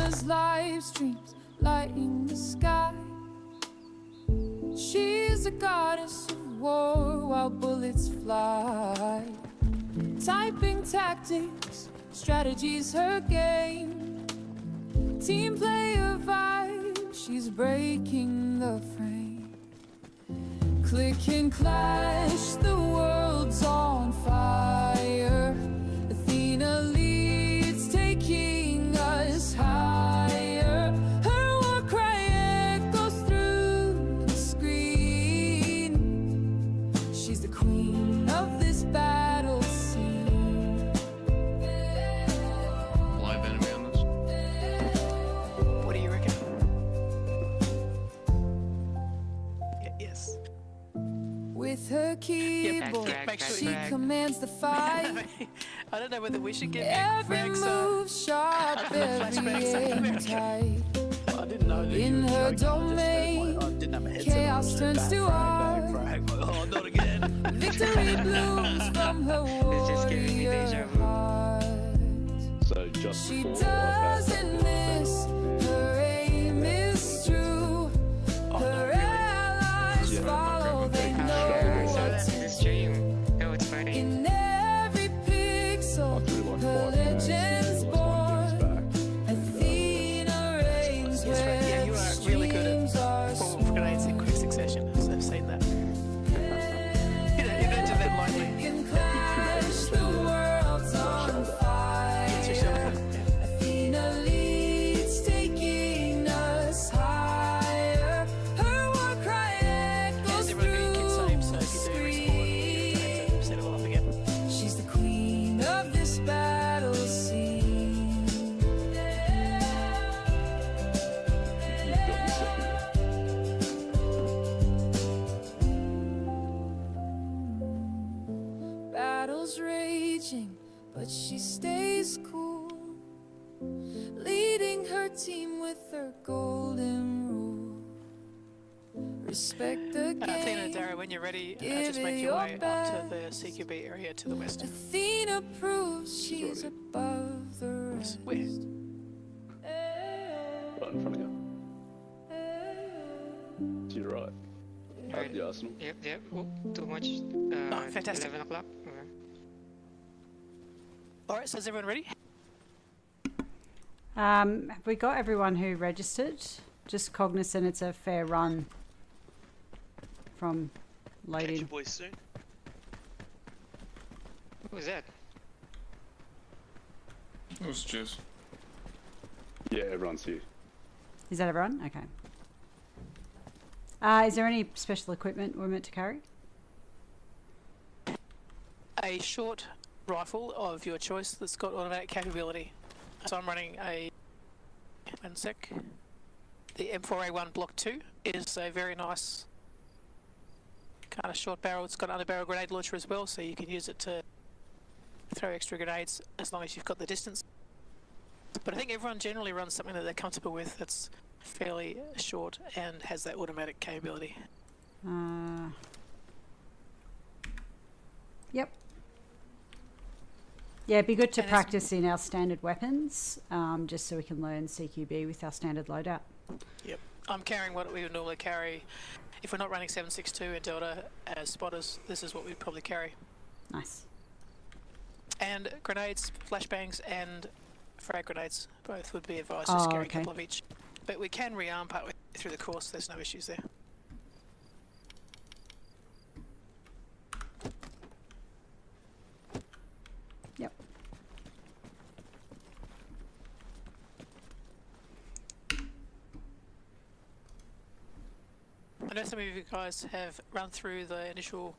Athena's live streams lighting the sky. She's a goddess of war while bullets fly. Typing tactics, strategies her game. Team player vibe, she's breaking the frame. Click and clash, the world's on fire. Athena leads, taking us higher. Her war cry echoes through the screen. She's the queen of this battle scene. Live enemy on this? What do you reckon? Yes. With her keyboard, make sure she you- commands the fight. I don't know whether we should get Every frags, move sharp, every aim tight. I didn't know that In you were her joking. domain, I didn't have a headset chaos on. turns Bang, to frag, art. bang, frag. Oh, not again. Victory blooms from her just giving me deja warrior vu. heart. So just She before doesn't miss, her aim is true. Her allies follow, they know So what that's to the stream. Oh, it's funny. in every pixel. Her legend's born. Athena reigns Yes, right. Yeah, you where are really good streams are at full grenades in quick succession. I've seen that. You don't do that lightly. can clash, the world's on fire. Get yourself. Athena leads, taking us higher. Her war cry echoes How's everyone getting kids through same? So the if you do respawn, set it all up again. She's the queen of this battle scene. Battles raging, but she stays cool, leading her team with her golden rule. Respect the Athena and game. Dara, when you're ready, Give just it make your your way up to best. the CQB area to the west. Athena proves she's above the rest. Where? Right in front of you. To your right. At the arsenal. Yep, yep. Oh, too much. Fantastic. 11 o'clock. Alright, so is everyone ready? Have we got everyone who registered? Just cognizant it's a fair run from Catch you loading. boys soon. What was that? It was Juice. Yeah, everyone's here. Is that everyone? Okay. Is there any special equipment we're meant to carry? A short rifle of your choice that's got automatic capability. So I'm running a... one sec. The M4A1 Block 2 is a very nice kind of short barrel. It's got an under-barrel grenade launcher as well, so you can use it to throw extra grenades as long as you've got the distance. But I think everyone generally runs something that they're comfortable with that's fairly short and has that automatic capability. Yep. Yeah, it'd be good to And it's- practice in our standard weapons, just so we can learn CQB with our standard loadout. Yep. I'm carrying what we would normally carry. If we're not running 7.62 in Delta as spotters, this is what we'd probably carry. Nice. And grenades, flashbangs and frag grenades, both would be advised. Just Oh, carry okay. a couple of each. But we can rearm partway through the course, there's no issues there. Yep. I know some of you guys have run through the initial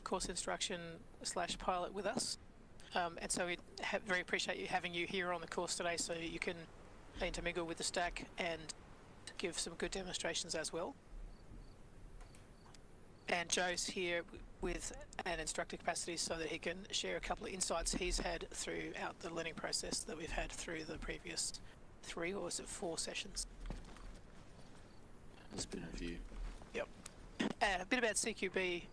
course instruction / pilot with us. And so we very appreciate you having you here on the course today so you can intermingle with the stack and give some good demonstrations as well. And Joe's here with an instructor capacity so that he can share a couple of insights he's had throughout the learning process that we've had through the previous 3 or is it 4 sessions. There's been a few. Yep. A bit about CQB,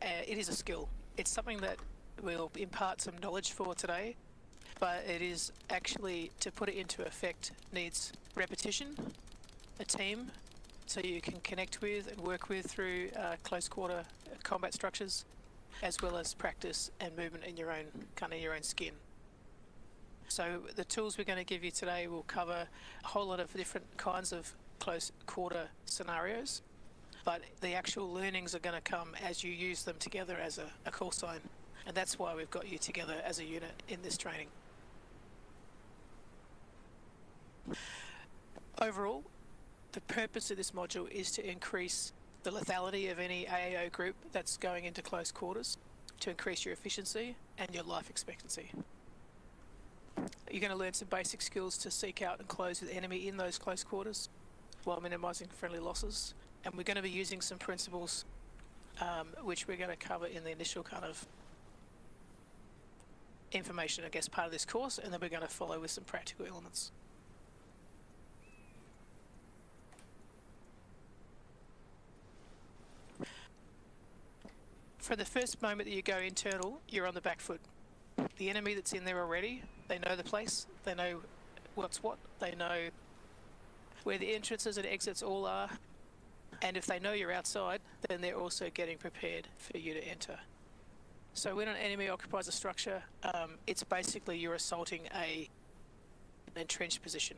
it is a skill. It's something that we'll impart some knowledge for today, but it is actually, to put it into effect, needs repetition, a team, so you can connect with and work with through close quarter combat structures, as well as practice and movement in your own your own skin. So the tools we're going to give you today will cover a whole lot of different kinds of close quarter scenarios, but the actual learnings are going to come as you use them together as a call sign, and that's why we've got you together as a unit in this training. Overall, the purpose of this module is to increase the lethality of any AAO group that's going into close quarters, to increase your efficiency and your life expectancy. You're going to learn some basic skills to seek out and close with the enemy in those close quarters while minimising friendly losses, and we're going to be using some principles which we're going to cover in the initial kind of information, I guess, part of this course, and then we're going to follow with some practical elements. For the first moment that you go internal, you're on the back foot. The enemy that's in there already, they know the place, they know what's what, they know where the entrances and exits all are, and if they know you're outside, then they're also getting prepared for you to enter. So when an enemy occupies a structure, it's basically you're assaulting an entrenched position.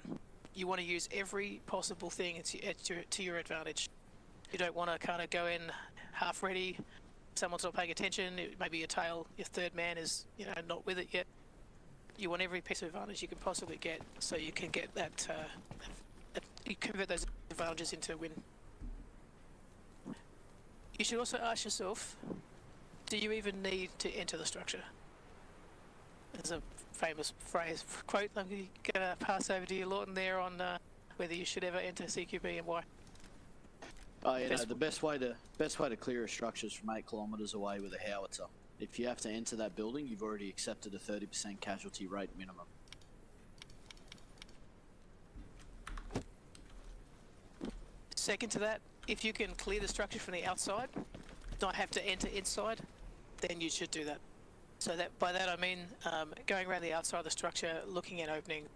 You want to use every possible thing to your advantage. You don't want to kind of go in half ready, someone's not paying attention, maybe your third man is not with it yet. You want every piece of advantage you can possibly get, so you can get that, you convert those advantages into a win. You should also ask yourself, do you even need to enter the structure? There's a famous quote I'm going to pass over to you, Lawton, there on whether you should ever enter CQB and why. Oh, the best way to clear a structure is from 8 kilometres away with a howitzer. If you have to enter that building, you've already accepted a 30% casualty rate minimum. Second to that, if you can clear the structure from the outside, not have to enter inside, then you should do that. So that by that I mean going around the outside of the structure, looking at openings,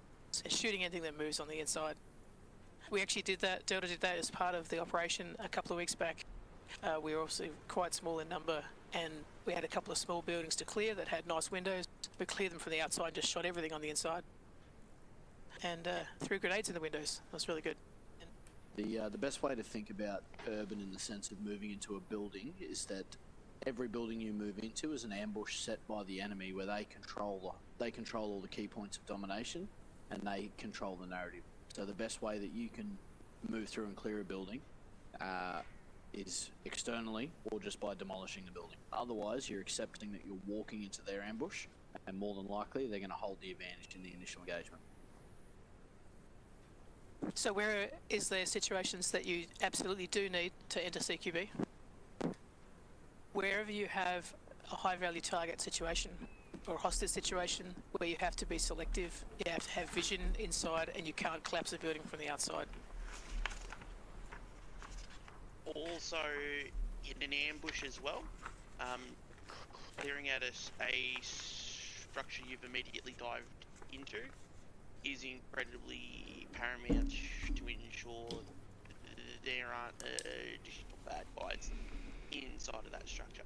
and shooting anything that moves on the inside. We actually did that, Delta did that as part of the operation a couple of weeks back. We were obviously quite small in number, and we had a couple of small buildings to clear that had nice windows. We cleared them from the outside and just shot everything on the inside. And threw grenades in the windows. That was really good. The best way to think about urban in the sense of moving into a building is that every building you move into is an ambush set by the enemy where they control all the key points of domination, and they control the narrative. So the best way that you can move through and clear a building is externally or just by demolishing the building. Otherwise, you're accepting that you're walking into their ambush, and more than likely they're going to hold the advantage in the initial engagement. So where is there situations that you absolutely do need to enter CQB? Wherever you have a high value target situation or a hostage situation where you have to be selective, you have to have vision inside, and you can't collapse a building from the outside. Also, in an ambush as well, clearing out a structure you've immediately dived into is incredibly paramount to ensure there aren't additional bad guys inside of that structure.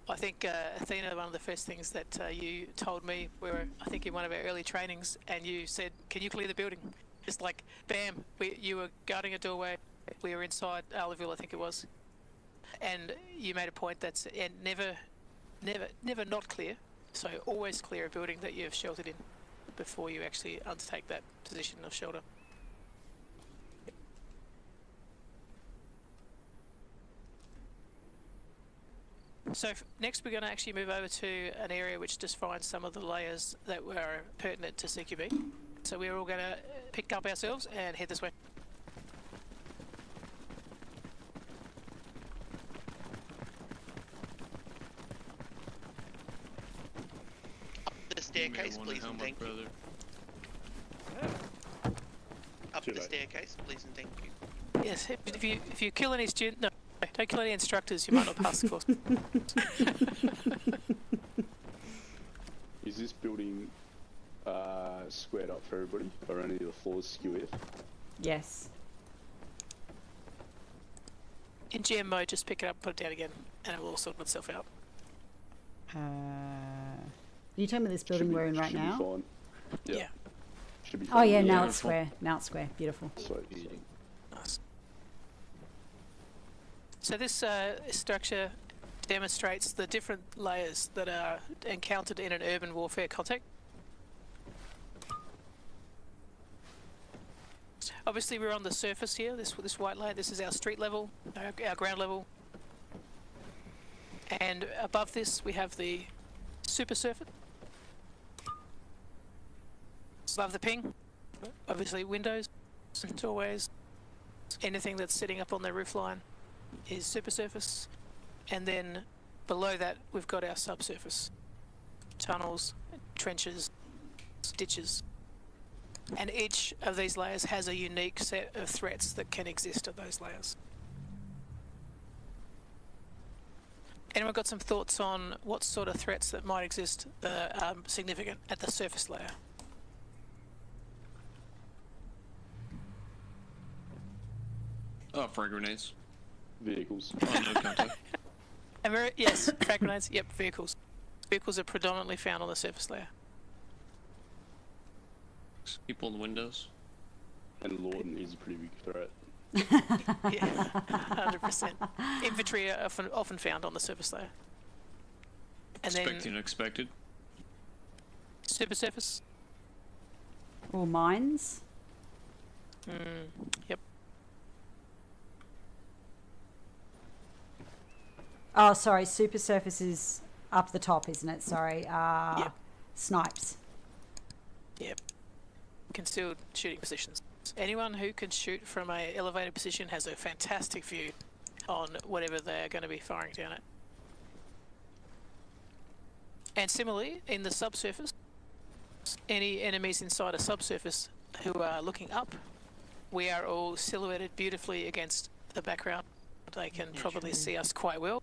I think, Athena, one of the first things that you told me, we were, I think, in one of our early trainings, and you said, can you clear the building? Just like, bam, you were guarding a doorway, we were inside Arleville, I think it was, and you made a point that's never not clear, so always clear a building that you've sheltered in before you actually undertake that position of shelter. So next we're going to actually move over to an area which defines some of the layers that were pertinent to CQB. So we're all going to pick up ourselves and head this way. Up the staircase, please and thank you. Up the staircase, please and thank you. Yes, if you kill any student, no, don't kill any instructors, you might not pass the course. Is this building squared up for everybody, or any of the floors skew? Yes. In GM mode, just pick it up, put it down again, and it will all sort itself out. You tell me this building we're in right should now? Be fine. Yeah. Should be Oh fine. yeah, now Beautiful. it's square. Now it's square. Beautiful. Sweet. Nice. So this structure demonstrates the different layers that are encountered in an urban warfare context. Obviously, we're on the surface here. This white layer. This is our street level, our ground level, and above this we have the super surface. Above the ping, obviously windows, doorways, anything that's sitting up on the roof line is super surface, and then below that we've got our subsurface, tunnels, trenches, ditches. And each of these layers has a unique set of threats that can exist at those layers. Anyone got some thoughts on what sort of threats that might exist that are significant at the surface layer? Oh, frag grenades. Vehicles. Oh, no contact. Yes, frag grenades, yep, vehicles. Vehicles are predominantly found on the surface layer. People in the windows. And Lorden is a pretty big threat. Yeah, 100%. Infantry are often found on the surface layer. And Expected then unexpected. super surface. Or mines. Yep. Oh, sorry. Super surface is up the top, isn't it? Sorry. Yep. Snipes. Yep. Concealed shooting positions. Anyone who can shoot from a elevated position has a fantastic view on whatever they're going to be firing down at. And similarly, in the subsurface, any enemies inside a subsurface who are looking up, we are all silhouetted beautifully against the background. They can probably see us quite well.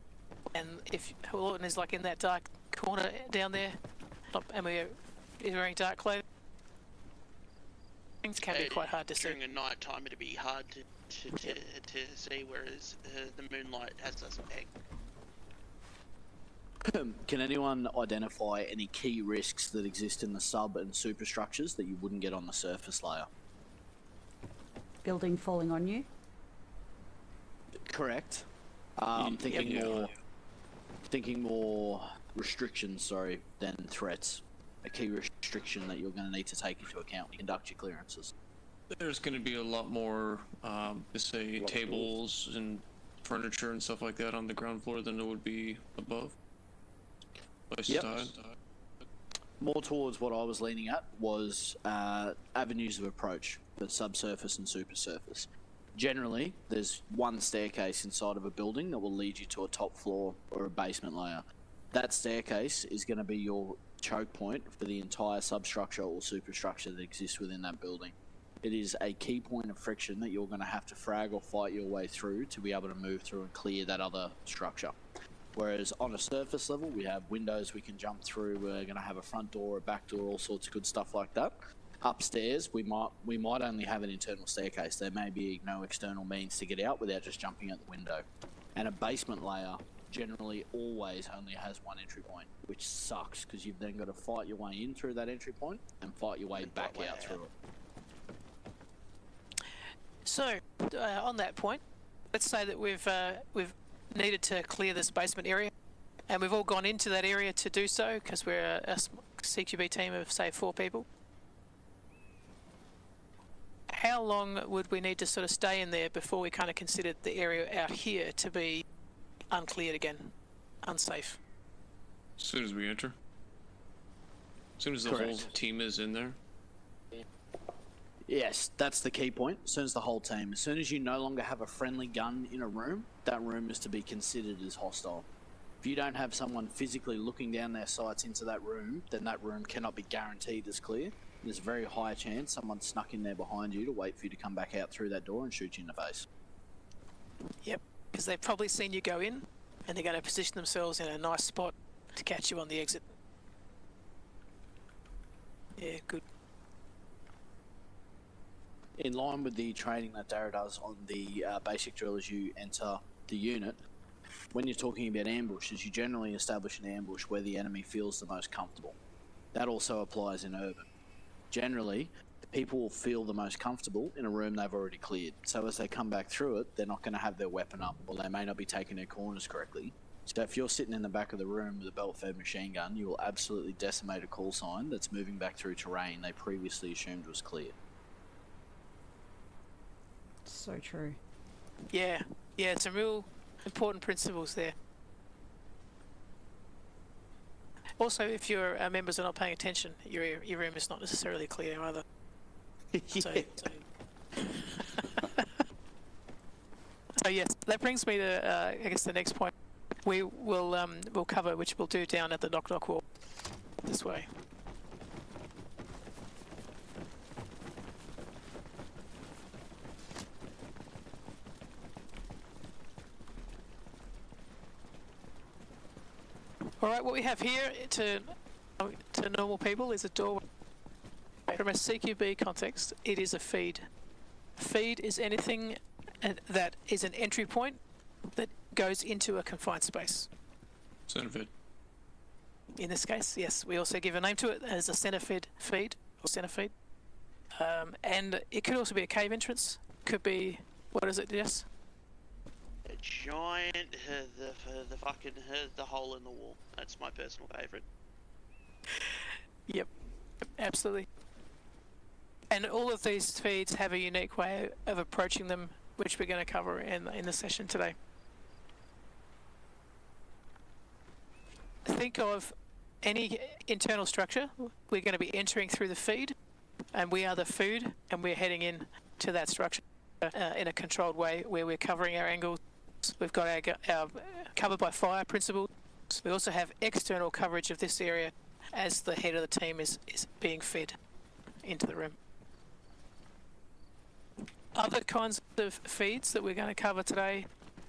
And if Lawton is like in that dark corner down there, and we're wearing dark clothing, things can be quite hard to see. During a night time, it'd be hard to see, whereas the moonlight has us pegged. Can anyone identify any key risks that exist in the sub and superstructures that you wouldn't get on the surface layer? Building falling on you. Correct. Thinking more restrictions, than threats. A key restriction that you're going to need to take into account when you conduct your clearances. There's going to be a lot more, let's say, tables and furniture and stuff like that on the ground floor than it would be above. Yep. More towards what I was leaning at was avenues of approach for subsurface and supersurface. Generally, there's one staircase inside of a building that will lead you to a top floor or a basement layer. That staircase is going to be your choke point for the entire substructure or superstructure that exists within that building. It is a key point of friction that you're going to have to frag or fight your way through to be able to move through and clear that other structure. Whereas on a surface level, we have windows we can jump through, we're going to have a front door, a back door, all sorts of good stuff like that. Upstairs, we might only have an internal staircase. There may be no external means to get out without just jumping out the window. And a basement layer generally always only has one entry point, which sucks because you've then got to fight your way in through that entry point and fight your way back out through it. So, on that point, let's say that we've needed to clear this basement area, and we've all gone into that area to do so because we're a CQB team of, say, 4 people. How long would we need to sort of stay in there before we kind of considered the area out here to be uncleared again, unsafe? As soon as we enter. As soon as the whole team is in there. Yes, that's the key point. As soon as the whole team, as soon as you no longer have a friendly gun in a room, that room is to be considered as hostile. If you don't have someone physically looking down their sights into that room, then that room cannot be guaranteed as clear. There's a very high chance someone snuck in there behind you to wait for you to come back out through that door and shoot you in the face. Yep, because they've probably seen you go in, and they're going to position themselves in a nice spot to catch you on the exit. Yeah, good. In line with the training that Dara does on the basic drill as you enter the unit, when you're talking about ambushes, you generally establish an ambush where the enemy feels the most comfortable. That also applies in urban. Generally, the people will feel the most comfortable in a room they've already cleared. So as they come back through it, they're not going to have their weapon up, or they may not be taking their corners correctly. So if you're sitting in the back of the room with a belt-fed machine gun, you will absolutely decimate a call sign that's moving back through terrain they previously assumed was clear. So true. Yeah, some real important principles there. Also, if your members are not paying attention, your room is not necessarily clear either. So yes, that brings me to I guess the next point we will we'll cover, which we'll do down at the knock wall this way. All right, what we have here to normal people is a doorway. From a CQB context, it is a feed. Feed is anything that is an entry point that goes into a confined space. Centerfed. In this case, yes, we also give a name to it as a centerfed feed or center feed. And it could also be a cave entrance. Could be, what is it, Jess? A giant, the fucking, the hole in the wall. That's my personal favourite. Yep, absolutely. And all of these feeds have a unique way of approaching them, which we're going to cover in the session today. Think of any internal structure. We're going to be entering through the feed, and we are the food, and we're heading in to that structure in a controlled way where we're covering our angles. We've got our cover by fire principle. We also have external coverage of this area as the head of the team is being fed into the room. Other kinds of feeds that we're going to cover today,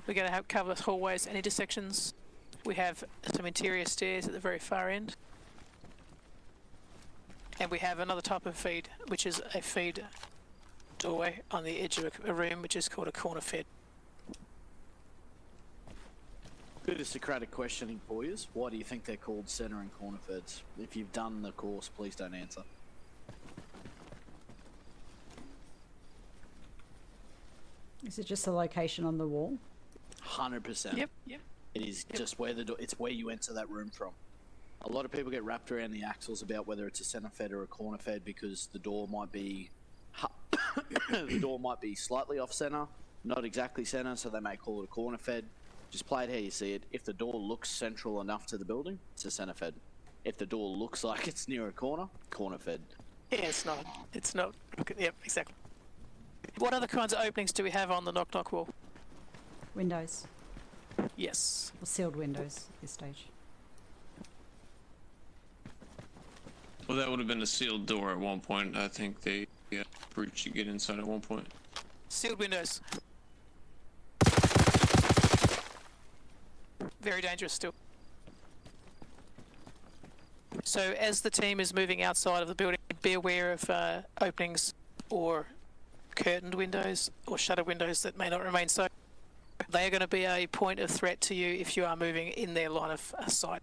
we're going to cover hallways and intersections. We have some interior stairs at the very far end. And we have another type of feed, which is a feed doorway on the edge of a room, which is called a corner fed. Bit of Socratic questioning for you. Why do you think they're called centre and corner feds? If you've done the course, please don't answer. Is it just the location on the wall? 100%. Yep. It is just where the door, it's where you enter that room from. A lot of people get wrapped around the axles about whether it's a centre fed or a corner fed because the door might be slightly off centre, not exactly centre, so they may call it a corner fed. Just play it how you see it. If the door looks central enough to the building, it's a centre fed. If the door looks like it's near a corner fed. Yeah, it's not. It's not. Yep, exactly. What other kinds of openings do we have on the knock wall? Windows. Yes. Or sealed windows at this stage. Well, that would have been a sealed door at one point. I think they breached to get inside at one point. Sealed windows. Very dangerous still. So as the team is moving outside of the building, be aware of openings or curtained windows or shuttered windows that may not remain so. They are going to be a point of threat to you if you are moving in their line of sight.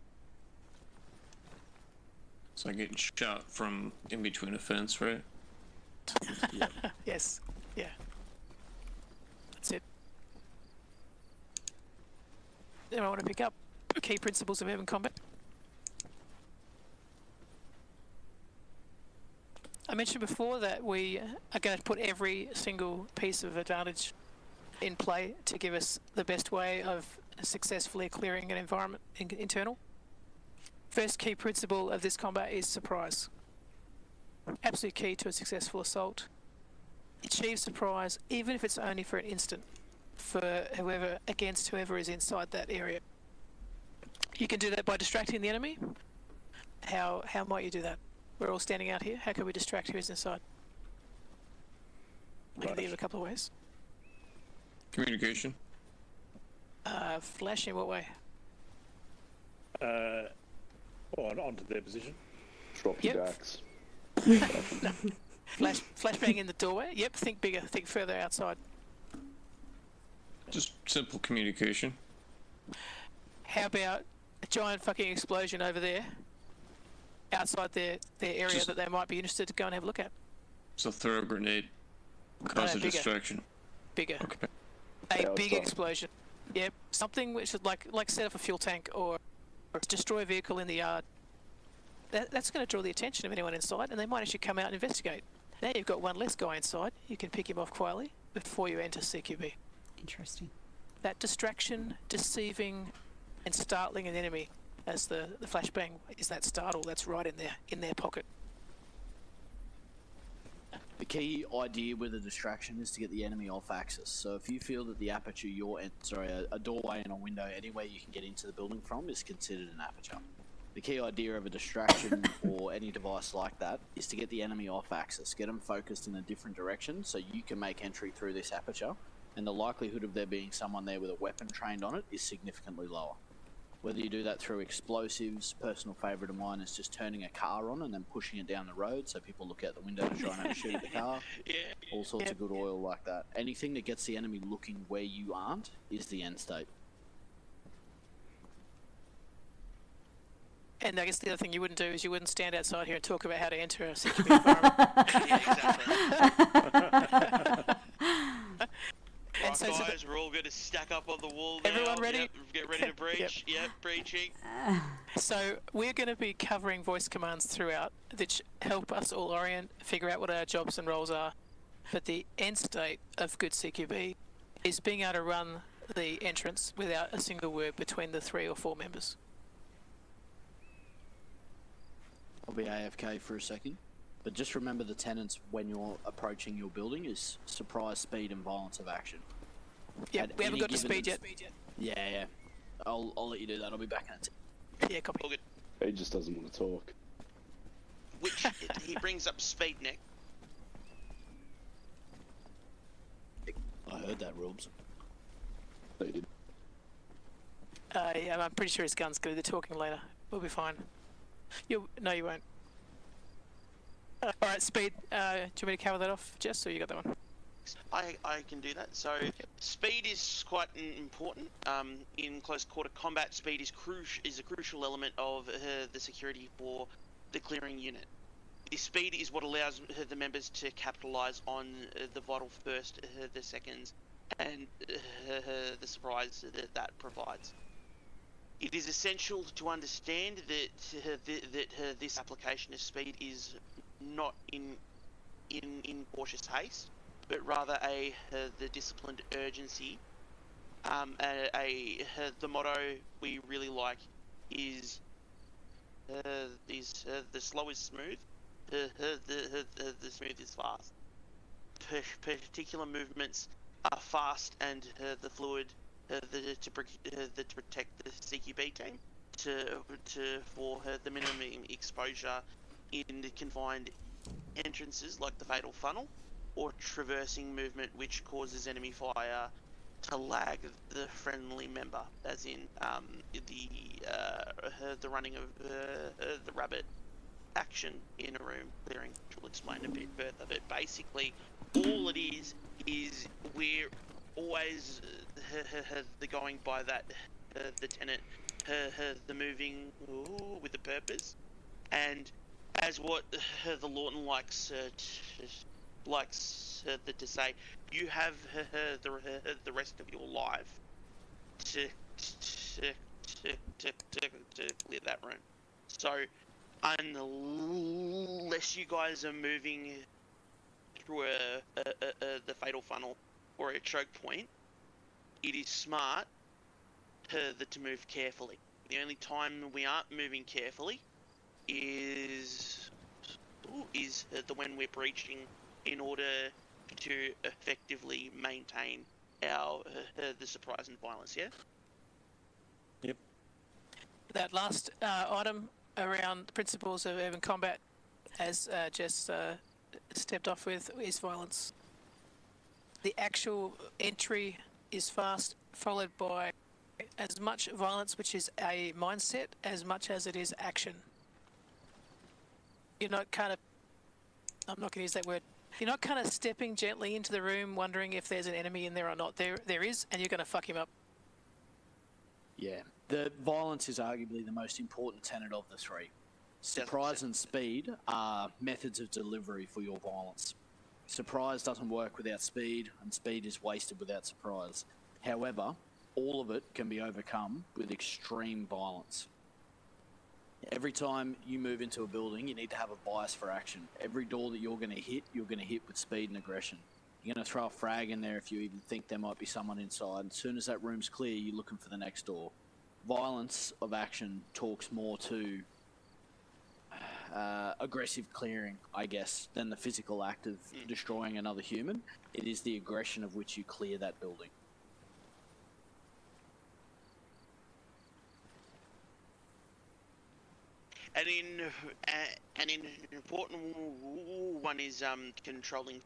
It's like getting shot from in between a fence, right? Yep. Yes. Yeah. That's it. Anyone want to pick up key principles of urban combat? I mentioned before that we are going to put every single piece of advantage in play to give us the best way of successfully clearing an environment internal. First key principle of this combat is surprise. Absolute key to a successful assault. Achieve surprise even if it's only for an instant for whoever is inside that area. You can do that by distracting the enemy. How might you do that? We're all standing out here. How can we distract who's inside? I can think of a couple of ways. Communication. Flash in what way? Onto their position. Drop your backs. Flashbang in the doorway. Yep. Think bigger. Think further outside. Just simple communication. How about a giant fucking explosion over there, outside their area Just- that they might be interested to go and have a look at? So throw a grenade. Cause a bigger. distraction. Bigger. Okay. A Yeah, big outside. explosion. Yep. Something which is like set off a fuel tank or destroy a vehicle in the yard. That's going to draw the attention of anyone inside, and they might actually come out and investigate. Now you've got one less guy inside. You can pick him off quietly before you enter CQB. Interesting. That distraction, deceiving, and startling an enemy, as the flashbang is that startle that's right in their pocket. The key idea with a distraction is to get the enemy off axis. So if you feel that the aperture a doorway and a window anywhere you can get into the building from is considered an aperture. The key idea of a distraction or any device like that is to get the enemy off axis, get them focused in a different direction so you can make entry through this aperture, and the likelihood of there being someone there with a weapon trained on it is significantly lower. Whether you do that through explosives, personal favourite of mine is just turning a car on and then pushing it down the road so people look out the window to try and have a shoot at the car. Yeah. All sorts of good oil like that. Anything that gets the enemy looking where you aren't is the end state. And I guess the other thing you wouldn't do is you wouldn't stand outside here and talk about how to enter a CQB environment. Yeah, exactly. And Right, so guys, we're all going to stack up on the wall now. Everyone ready? Yep, get ready to breach. Yep, breaching. So we're going to be covering voice commands throughout, which help us all orient, figure out what our jobs and roles are. But the end state of good CQB is being able to run the entrance without a single word between the 3 or 4 members. I'll be AFK for a second. But just remember the tenets when you're approaching your building is surprise, speed, and violence of action. Yeah, At we haven't any got to given speed yet. Yeah. I'll let you do that. I'll be back in a Yeah, copy. All good. He just doesn't want to talk. Which he brings up speed neck. I heard that, Rubes. They did. Yeah, I'm pretty sure his gun's going to do the talking later. We'll be fine. No, you won't. Alright, speed. Do you want me to cover that off, Jess, or you got that one? I can do that. So speed is quite important. In close quarter combat, speed is a crucial element of the security for the clearing unit. The speed is what allows the members to capitalise on the vital first, the seconds, and the surprise that provides. It is essential to understand that this application of speed is not in cautious haste, but rather the disciplined urgency. The motto we really like is the slow is smooth, the smooth is fast. Particular movements are fast and the fluid to protect the CQB team for the minimum exposure in the confined entrances like the fatal funnel, or traversing movement which causes enemy fire to lag the friendly member, as in the running of the rabbit action in a room clearing, which we'll explain a bit further. But basically, all it is we're always going by that the tenet, the moving with the purpose, and as what the Lawton likes to say, you have the rest of your life to clear that room. So unless you guys are moving through the fatal funnel or a choke point, it is smart to move carefully. The only time we aren't moving carefully is when we're breaching, in order to effectively maintain our the surprise and violence. Yeah. Yep. That last item around the principles of urban combat, as Jess stepped off with, is violence. The actual entry is fast, followed by as much violence, which is a mindset, as much as it is action. You're not kind of I'm not going to use that word. You're not kind of stepping gently into the room, wondering if there's an enemy in there or not. There is, and you're going to fuck him up. Yeah, the violence is arguably the most important tenet of the three. Surprise and speed are methods of delivery for your violence. Surprise doesn't work without speed, and speed is wasted without surprise. However, all of it can be overcome with extreme violence. Every time you move into a building, you need to have a bias for action. Every door that you're going to hit with speed and aggression. You're going to throw a frag in there if you even think there might be someone inside. As soon as that room's clear, you're looking for the next door. Violence of action talks more to aggressive clearing, I guess, than the physical act of destroying another human. It is the aggression of which you clear that building. And in an important one is controlling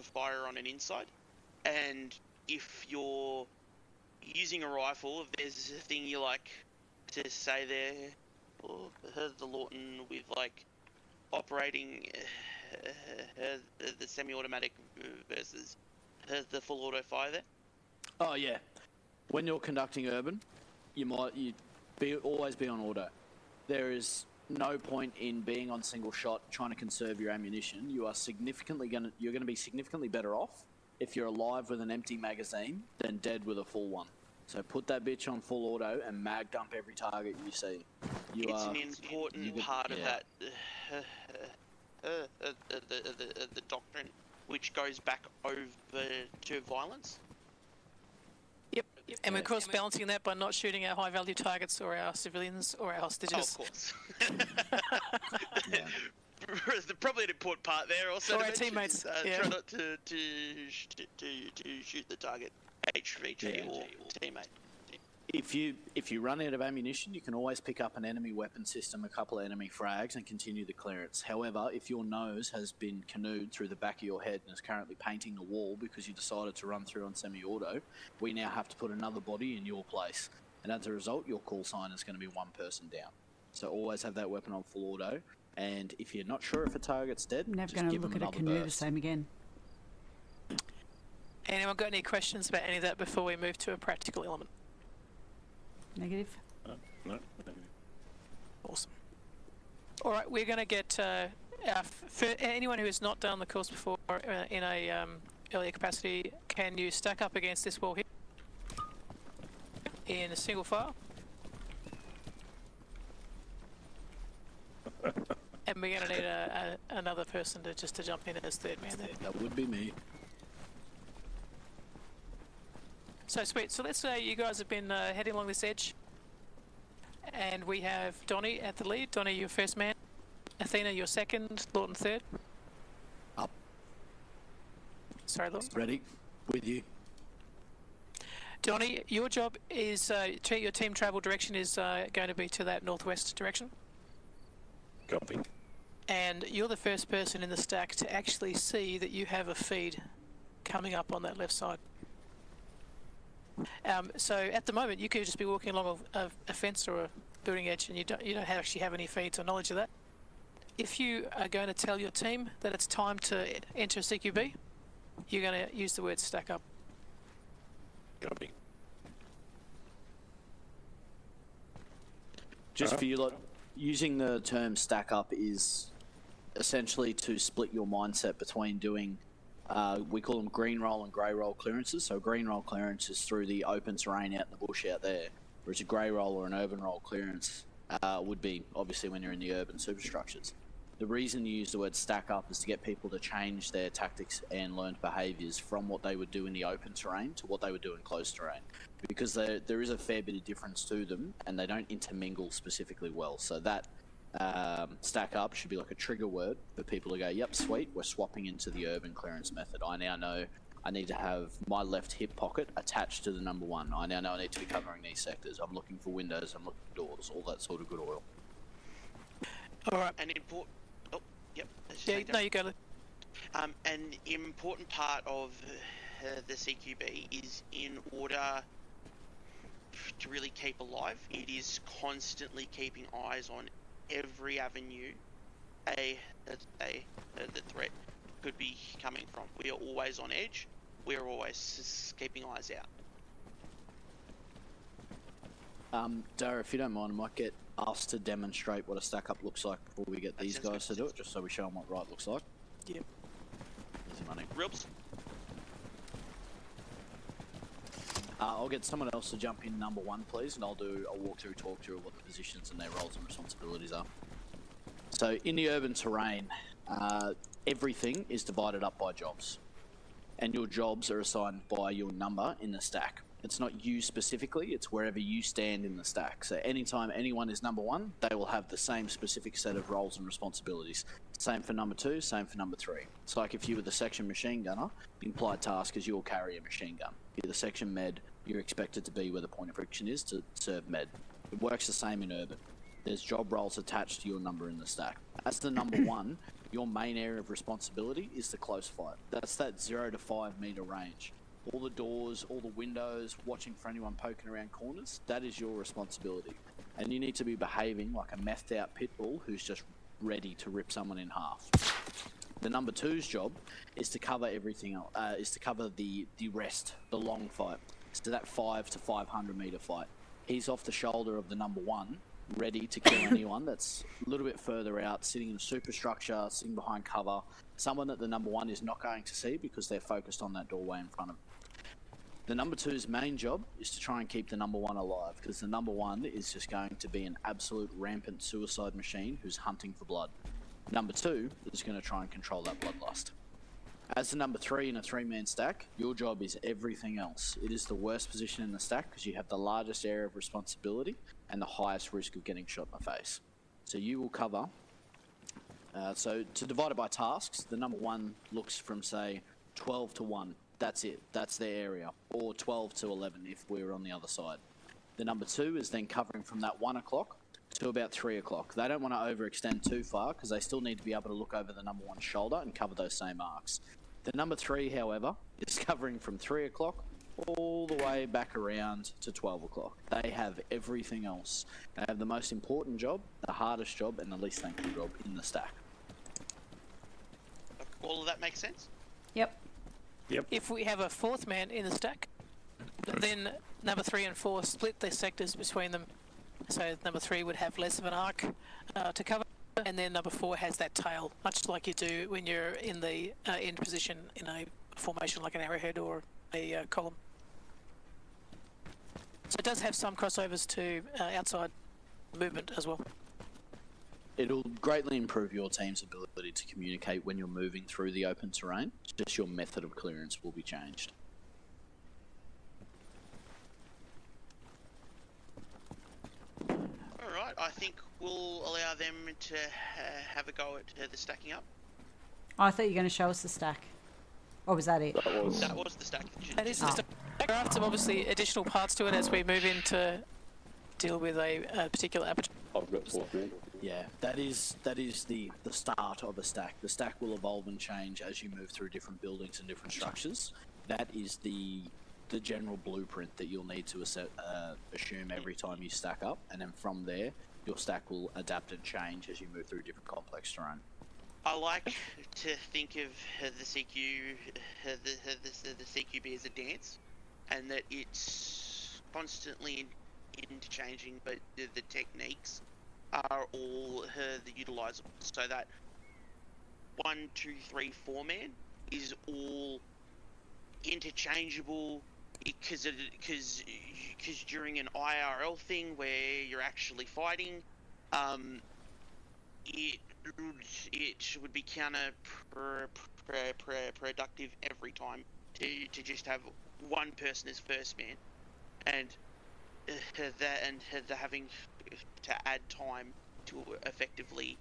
fire on an inside. And if you're using a rifle, if there's a thing you like to say there, or the Lawton with like operating the semi-automatic versus the full auto fire there. Oh yeah, when you're conducting urban, you always be on auto. There is no point in being on single shot trying to conserve your ammunition. You're going to be significantly better off if you're alive with an empty magazine than dead with a full one. So put that bitch on full auto and mag dump every target you see. It's an important part of that the doctrine, which goes back over to violence. Yep. And we're cross balancing that by not shooting our high value targets or our civilians or our hostages. Oh, of course. Probably an important part there also. Or our teammates. Try not to shoot the target HVT or teammate. If you run out of ammunition, you can always pick up an enemy weapon system, a couple of enemy frags, and continue the clearance. However, if your nose has been canoed through the back of your head and is currently painting the wall because you decided to run through on semi-auto, we now have to put another body in your place. And as a result, your call sign is going to be one person down. So always have that weapon on full auto. And if you're not sure if a target's dead, I'm never just going to give look them at a another canoe the burst. same again. Anyone got any questions about any of that before we move to a practical element? Negative. No. Awesome. All right, we're going to get for anyone who has not done the course before in a earlier capacity. Can you stack up against this wall here in a single file? And we're going to need another person to jump in as third man there. That would be me. So sweet. So let's say you guys have been heading along this edge, and we have Donnie at the lead. Donnie, you're first man. Athena, you're second. Lawton, third. Up. Sorry, Lawton. Ready? With you. Donnie, your job is your team travel direction is going to be to that northwest direction. Copy. And you're the first person in the stack to actually see that you have a feed coming up on that left side. So at the moment, you could just be walking along a fence or a building edge, and you don't actually have any feeds or knowledge of that. If you are going to tell your team that it's time to enter a CQB, you're going to use the word stack up. Copy. Just for you lot, using the term stack up is essentially to split your mindset between doing, we call them green roll and grey roll clearances. So green roll clearance is through the open terrain out in the bush out there, whereas a grey roll or an urban roll clearance would be obviously when you're in the urban superstructures. The reason you use the word stack up is to get people to change their tactics and learned behaviours from what they would do in the open terrain to what they would do in closed terrain, because there is a fair bit of difference to them and they don't intermingle specifically well. So that stack up should be like a trigger word for people to go, yep, sweet, we're swapping into the urban clearance method. I now know I need to have my left hip pocket attached to the number one. I now know I need to be covering these sectors. I'm looking for windows, I'm looking for doors, all that sort of good oil. All right. And important. Oh, yep. Yeah, no, you go. An important part of the CQB is, in order to really keep alive, it is constantly keeping eyes on every avenue the threat could be coming from. We are always on edge. We are always keeping eyes out. Dara, if you don't mind, I might get us to demonstrate what a stack up looks like before we get these guys to do it, just so we show them what right looks like. Yep. Easy money. Ribs. I'll get someone else to jump in number 1, please, and I'll do a walkthrough, talk through of what the positions and their roles and responsibilities are. So in the urban terrain, everything is divided up by jobs, and your jobs are assigned by your number in the stack. It's not you specifically, it's wherever you stand in the stack. So anytime anyone is number 1, they will have the same specific set of roles and responsibilities. Same for number 2, same for number 3. It's like if you were the section machine gunner, the implied task is you'll carry a machine gun. If you're the section med, you're expected to be where the point of friction is to serve med. It works the same in urban. There's job roles attached to your number in the stack. As the number 1, your main area of responsibility is the close fight. That's that 0 to 5 meter range. All the doors, all the windows, watching for anyone poking around corners, that is your responsibility. And you need to be behaving like a methed out pit bull who's just ready to rip someone in half. The number 2's job is to cover everything else, is to cover the rest, the long fight. So that 5 to 500 meter fight. He's off the shoulder of the number 1, ready to kill anyone that's a little bit further out, sitting in a superstructure, sitting behind cover, someone that the number 1 is not going to see because they're focused on that doorway in front of them. The number 2's main job is to try and keep the number 1 alive, because the number 1 is just going to be an absolute rampant suicide machine who's hunting for blood. Number 2 is going to try and control that bloodlust. As the number 3 in a 3-man stack, your job is everything else. It is the worst position in the stack because you have the largest area of responsibility and the highest risk of getting shot in the face. So you will cover, so to divide it by tasks, the number 1 looks from say 12 to 1. That's it, that's their area, or 12 to 11 if we were on the other side. The number 2 is then covering from that 1 o'clock to about 3 o'clock. They don't want to overextend too far because they still need to be able to look over the number 1's shoulder and cover those same arcs. The number 3, however, is covering from 3 o'clock all the way back around to 12 o'clock. They have everything else. They have the most important job, the hardest job, and the least thankful job in the stack. All of that makes sense? Yep. If we have a 4th man in the stack, then number 3 and 4 split their sectors between them. So number 3 would have less of an arc to cover, and then number 4 has that tail, much like you do when you're in the end position in a formation like an arrowhead or a column. So it does have some crossovers to outside movement as well. It'll greatly improve your team's ability to communicate when you're moving through the open terrain. Just your method of clearance will be changed. Alright, I think we'll allow them to have a go at the stacking up. Oh, I thought you were going to show us the stack. Or was that it? That was the stack. That is the stack. There are some obviously additional parts to it as we move in to deal with a particular aperture. I've got 4th man. Yeah, that is the start of a stack. The stack will evolve and change as you move through different buildings and different structures. That is the general blueprint that you'll need to assume every time you stack up, and then from there your stack will adapt and change as you move through different complex terrain. I like to think of the CQ, the CQB as a dance, and that it's constantly interchanging, but the techniques are all the utilizable. So that 1, 2, 3, 4 man is all interchangeable, because during an IRL thing where you're actually fighting, it would be counterproductive every time to just have one person as first man, and they're having to add time to effectively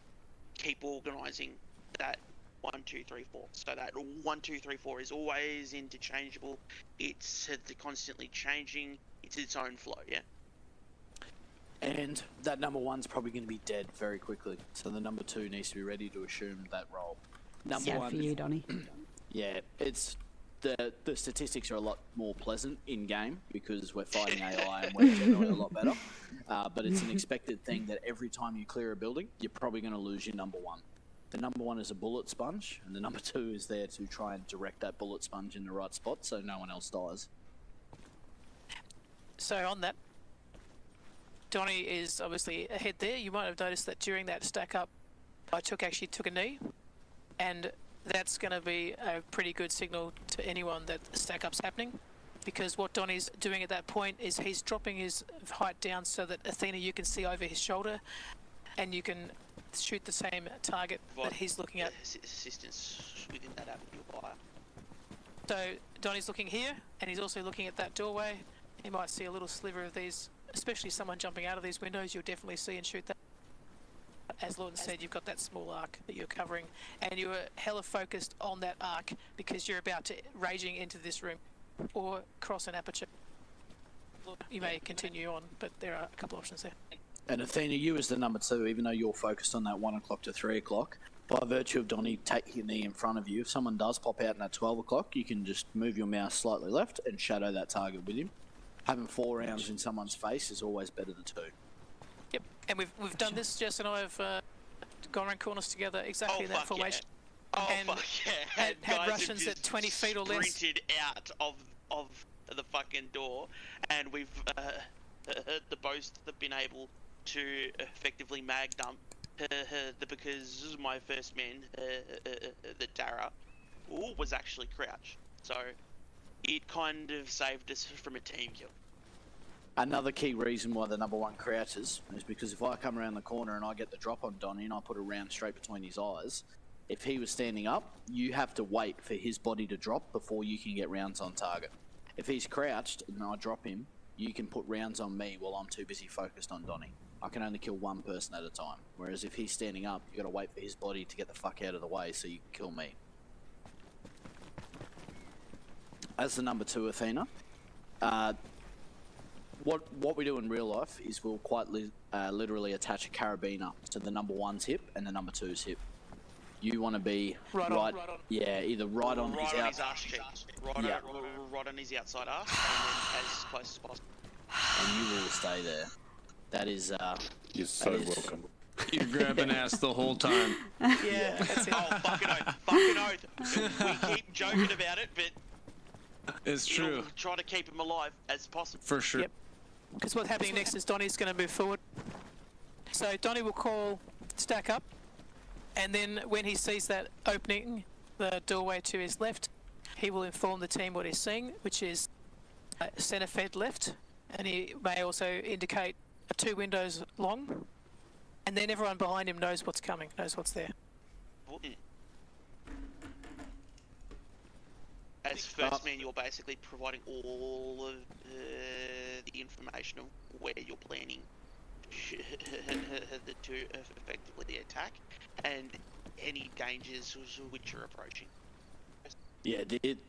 keep organising that 1, 2, 3, 4. So that 1, 2, 3, 4 is always interchangeable. It's constantly changing. It's its own flow. Yeah. And that number 1's probably going to be dead very quickly. So the number 2 needs to be ready to assume that role. Number Sad 1 for you, Donnie. Yeah, it's the statistics are a lot more pleasant in game because we're fighting AI and we're generally a lot better. But it's an expected thing that every time you clear a building, you're probably going to lose your number 1. The number 1 is a bullet sponge, and the number 2 is there to try and direct that bullet sponge in the right spot so no one else dies. So on that, Donnie is obviously ahead there. You might have noticed that during that stack up, I actually took a knee, and that's going to be a pretty good signal to anyone that the stack up's happening, because what Donnie's doing at that point is he's dropping his height down so that Athena, you can see over his shoulder, and you can shoot the same target that he's looking at. Assistance within that avenue of fire. So Donnie's looking here, and he's also looking at that doorway. You might see a little sliver of these, especially someone jumping out of these windows. You'll definitely see and shoot that. As Lawton said, you've got that small arc that you're covering, and you're hella focused on that arc because you're about to raging into this room or cross an aperture. You may continue on, but there are a couple options there. And Athena, you as the number 2, even though you're focused on that 1 o'clock to 3 o'clock, by virtue of Donnie taking your knee in front of you, if someone does pop out in at 12 o'clock, you can just move your mouse slightly left and shadow that target with him. Having 4 rounds in someone's face is always better than 2. Yep, and we've done this. Jess and I have gone around corners together exactly in that formation. Yeah. Oh And fuck yeah! had Guys have Russians at just 20 feet or less. sprinted out of the fucking door, and we've the boast have been able to effectively mag dump because my first man, the Dara, was actually crouched. So it kind of saved us from a team kill. Another key reason why the number 1 crouches is because if I come around the corner and I get the drop on Donnie and I put a round straight between his eyes, if he was standing up, you have to wait for his body to drop before you can get rounds on target. If he's crouched and I drop him, you can put rounds on me while I'm too busy focused on Donnie. I can only kill 1 person at a time, whereas if he's standing up, you got to wait for his body to get the fuck out of the way so you can kill me. As the number 2 Athena, what we do in real life is we'll quite literally attach a carabiner to the number 1's hip and the number 2's hip. You want to be Right on. yeah, either right on his Right on his outside arse, and then as close as possible. and you will stay there. That is You're so welcome. You're grabbing ass the whole time. Yeah, that's it. Oh fucking oath! Fucking oath! We keep joking about it, but It's true, we'll try to keep him alive as possible. for sure. Yep. Because what's happening next is Donnie's going to move forward. So Donnie will call stack up, and then when he sees that opening, the doorway to his left, he will inform the team what he's seeing, which is centre fed left, and he may also indicate 2 windows long, and then everyone behind him knows what's coming, knows what's there. As first man, you're basically providing all of the information of where you're planning to effectively attack, and any dangers which are approaching. yeah.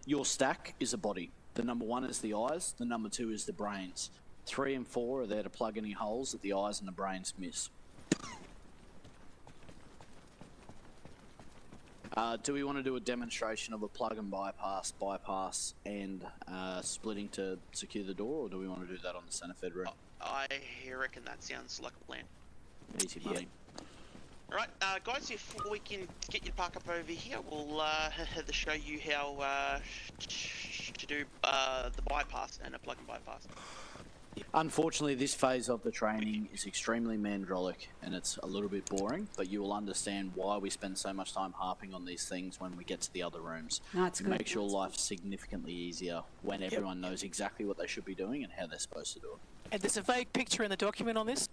Your stack is a body. The number 1 is the eyes. The number 2 is the brains. 3 and 4 are there to plug any holes that the eyes and the brains miss. Do we want to do a demonstration of a plug and bypass, and splitting to secure the door, or do we want to do that on the centre fed room? I reckon that sounds like a plan. Easy money. Alright, guys, if we can get you to park up over here, we'll show you how to do the bypass and a plug and bypass. Unfortunately, this phase of the training is extremely mandrolic and it's a little bit boring, but you will understand why we spend so much time harping on these things when we get to the other rooms. No, it's It good. makes your life significantly easier when everyone knows exactly what they should be doing and how they're supposed to do it. And there's a vague picture in the document on this,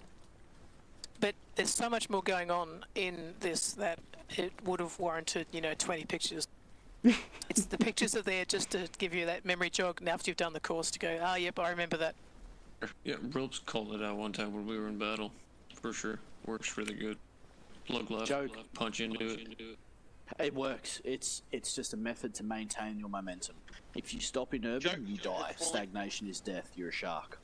but there's so much more going on in this that it would have warranted, 20 pictures. It's the pictures are there just to give you that memory jog now after you've done the course to go, yep, I remember that. Yeah, Ropes called it out one time when we were in battle. For sure. Works really good. Plug left, Joke. punch into it. It works. It's just a method to maintain your momentum. If you stop in urban, you die. Stagnation is death. You're a shark.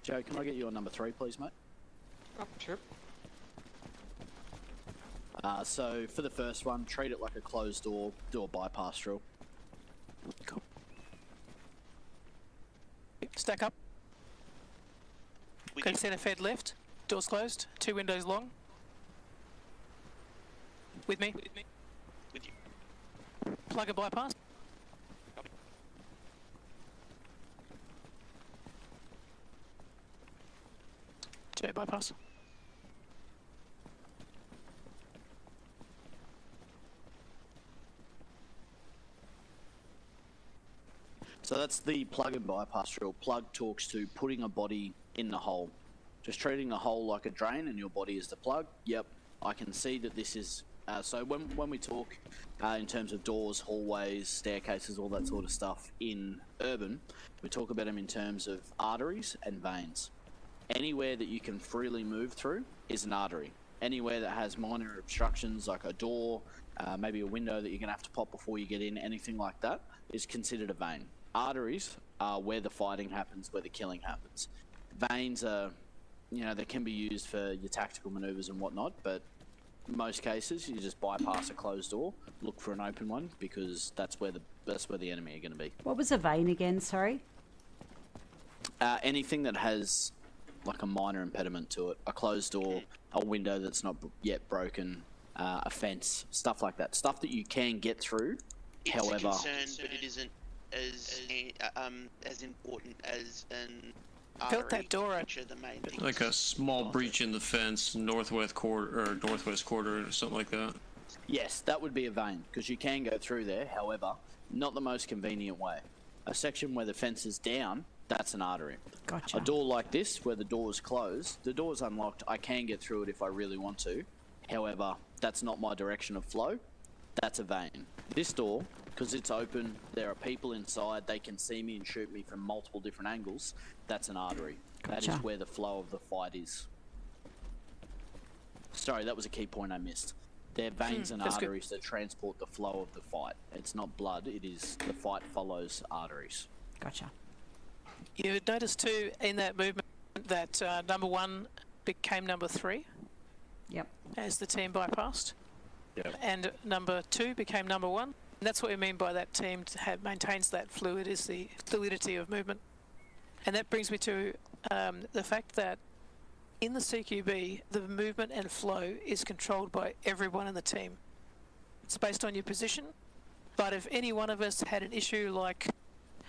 Joe, can I get you on number 3, please, mate? Oh, sure. So for the first one, treat it like a closed door, do a bypass drill. Cool. Stack up. We Go can, centre fed left. Doors closed. 2 windows long. With me. With you. Plug and bypass. J bypass. So that's the plug and bypass drill. Plug talks to putting a body in the hole. Just treating the hole like a drain and your body is the plug. Yep, I can see that this is... so when we talk in terms of doors, hallways, staircases, all that sort of stuff in urban, we talk about them in terms of arteries and veins. Anywhere that you can freely move through is an artery. Anywhere that has minor obstructions like a door, maybe a window that you're going to have to pop before you get in, anything like that is considered a vein. Arteries are where the fighting happens, where the killing happens. Veins are, you know, they can be used for your tactical maneuvers and whatnot, but in most cases you just bypass a closed door, look for an open one, because that's where the enemy are going to be. What was a vein again? Sorry. Anything that has like a minor impediment to it, a closed door, a window that's not yet broken, a fence, stuff like that, stuff that you can get through. It's However, a concern, but it isn't as important as an artery, Built that door which are the main things. Like a small breach in the fence, northwest quarter or something like that. yes, that would be a vein, because you can go through there. However, not the most convenient way. A section where the fence is down, that's an artery. Gotcha. A door like this, where the door is closed, the door is unlocked, I can get through it if I really want to. However, that's not my direction of flow. That's a vein. This door, because it's open, there are people inside, they can see me and shoot me from multiple different angles, that's an artery. That Gotcha. is where the flow of the fight is. Sorry, that was a key point I missed. They're veins and that's good. arteries that transport the flow of the fight. It's not blood, it is the fight follows arteries. Gotcha. You would notice too in that movement that number 1 became number 3 Yep. as the team bypassed. Yep. And number 2 became number 1. And that's what we mean by that team maintains that fluid, is the fluidity of movement. And that brings me to the fact that in the CQB, the movement and flow is controlled by everyone in the team. It's based on your position, but if any one of us had an issue like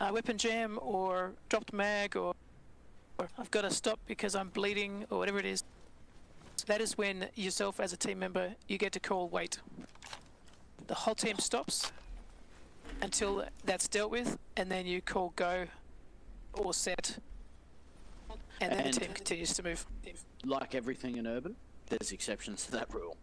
weapon jam or dropped mag or I've got to stop because I'm bleeding or whatever it is, that is when yourself as a team member, you get to call wait. The whole team stops until that's dealt with, and then you call go or set, and then the team continues to move. Like everything in urban, there's exceptions to that rule.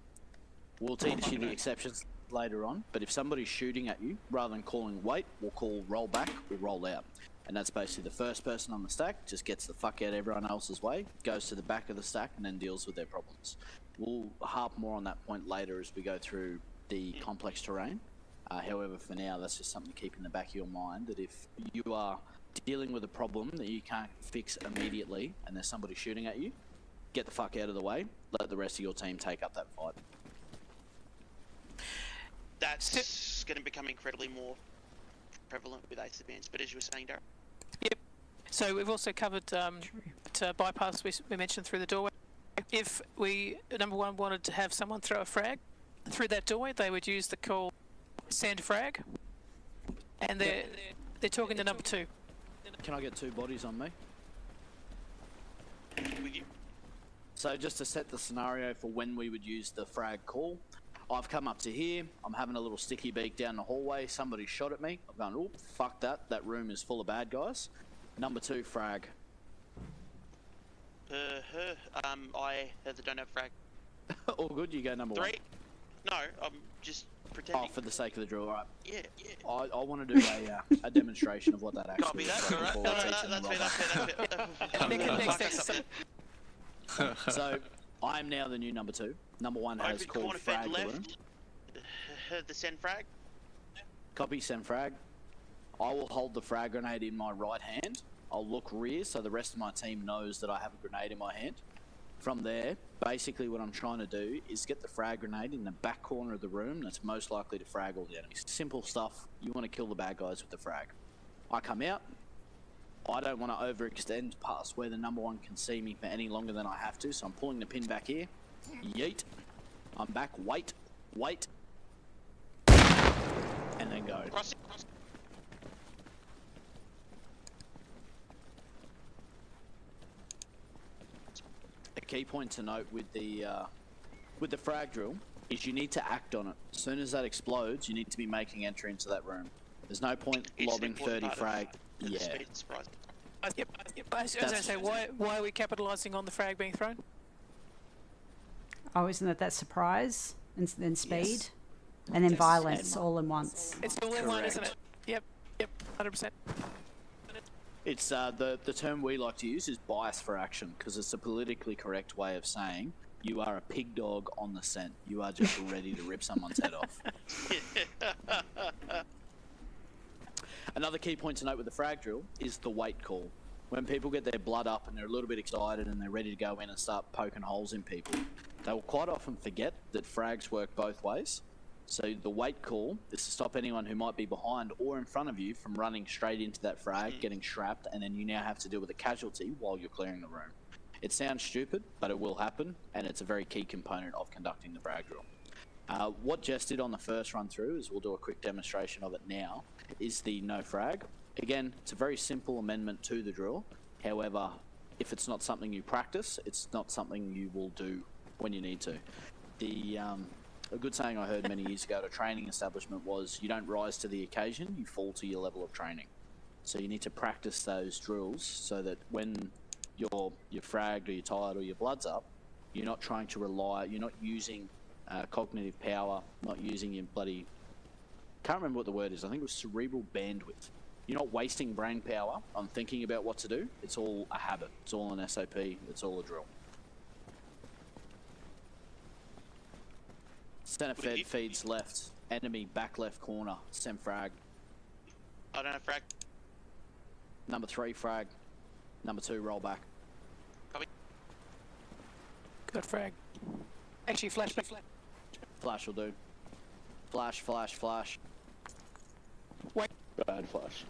We'll teach you the exceptions later on, but if somebody's shooting at you, rather than calling wait, we'll call roll back or roll out. And that's basically the first person on the stack just gets the fuck out of everyone else's way, goes to the back of the stack, and then deals with their problems. We'll harp more on that point later as we go through the complex terrain. However, for now, that's just something to keep in the back of your mind, that if you are dealing with a problem that you can't fix immediately and there's somebody shooting at you, get the fuck out of the way, let the rest of your team take up that fight. That's going to become incredibly more prevalent with ace advance, but as you were saying, Darren. Yep. So we've also covered to bypass we mentioned through the doorway. If we, number 1, wanted to have someone throw a frag through that doorway, they would use the call send frag, and they're talking to number 2. Can I get 2 bodies on me? With you. So just to set the scenario for when we would use the frag call, I've come up to here, I'm having a little sticky beak down the hallway, somebody shot at me, I've gone, oh, fuck that room is full of bad guys. Number 2, frag. I don't have frag. All good, you go number 3? 1. No, I'm just pretending. Oh, for the sake of the drill, alright. Yeah. I want to do a demonstration of what that actually Copy is. that, alright. before No, we teach them that's the fair, roll. that's fair. Nick, next exercise. So, I am now the new number 2. Number 1 has Open called corner fed frag the room. left. The send frag. Copy, send frag. I will hold the frag grenade in my right hand. I'll look rear so the rest of my team knows that I have a grenade in my hand. From there, basically what I'm trying to do is get the frag grenade in the back corner of the room that's most likely to frag all the enemies. Simple stuff. You want to kill the bad guys with the frag. I come out. I don't want to overextend past where the number 1 can see me for any longer than I have to, so I'm pulling the pin back here. Yeet. I'm back. Wait. wait, and then go. Crossing. A key point to note with the frag drill is you need to act on it. As soon as that explodes, you need to be making entry into that room. There's no point It's an lobbing important 30 part of frag. the Yeah. speed surprise. Yep. As I say, why are we capitalising on the frag being thrown? Oh, isn't it that surprise and then speed Yes. and then Yes. violence And- all in once? It's all in one, isn't it? Correct. Yep, 100%. It's the term we like to use is bias for action, because it's a politically correct way of saying you are a pig dog on the scent. You are just ready to rip someone's head off. Another key point to note with the frag drill is the wait call. When people get their blood up and they're a little bit excited and they're ready to go in and start poking holes in people, they will quite often forget that frags work both ways. So the wait call is to stop anyone who might be behind or in front of you from running straight into that frag, getting strapped, and then you now have to deal with a casualty while you're clearing the room. It sounds stupid, but it will happen, and it's a very key component of conducting the frag drill. What Jess did on the first run through, is we'll do a quick demonstration of it now, is the no frag. Again, it's a very simple amendment to the drill. However, if it's not something you practice, it's not something you will do when you need to. A good saying I heard many years ago at a training establishment was, you don't rise to the occasion, you fall to your level of training. So you need to practice those drills so that when you're fragged or you're tired or your blood's up, you're not trying to you're not using cognitive power, not using your bloody, can't remember what the word is, I think it was cerebral bandwidth. You're not wasting brain power on thinking about what to do. It's all a habit. It's all an SOP. It's all a drill. Center fed feeds left. Enemy back left corner. Sem frag. I don't have frag. Number 3 frag. Number 2 roll back. Copy. Good frag. Actually, flashback. Flash will do. Flash, flash, flash. Wait. Bad flash.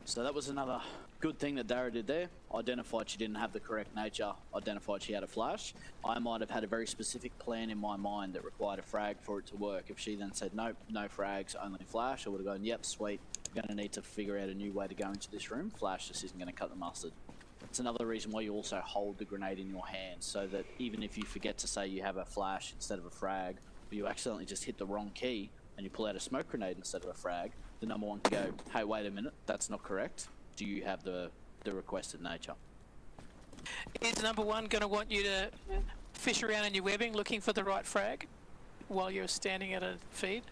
So that was another good thing that Dara did there. Identified she didn't have the correct nature, identified she had a flash. I might have had a very specific plan in my mind that required a frag for it to work. If she then said, nope, no frags, only flash, I would have gone, yep, sweet, I'm going to need to figure out a new way to go into this room. Flash just isn't going to cut the mustard. It's another reason why you also hold the grenade in your hand, so that even if you forget to say you have a flash instead of a frag, or you accidentally just hit the wrong key and you pull out a smoke grenade instead of a frag, the number one can go, hey, wait a minute, that's not correct. Do you have the requested nature? Is number one going to want you to fish around in your webbing looking for the right frag while you're standing at a feed?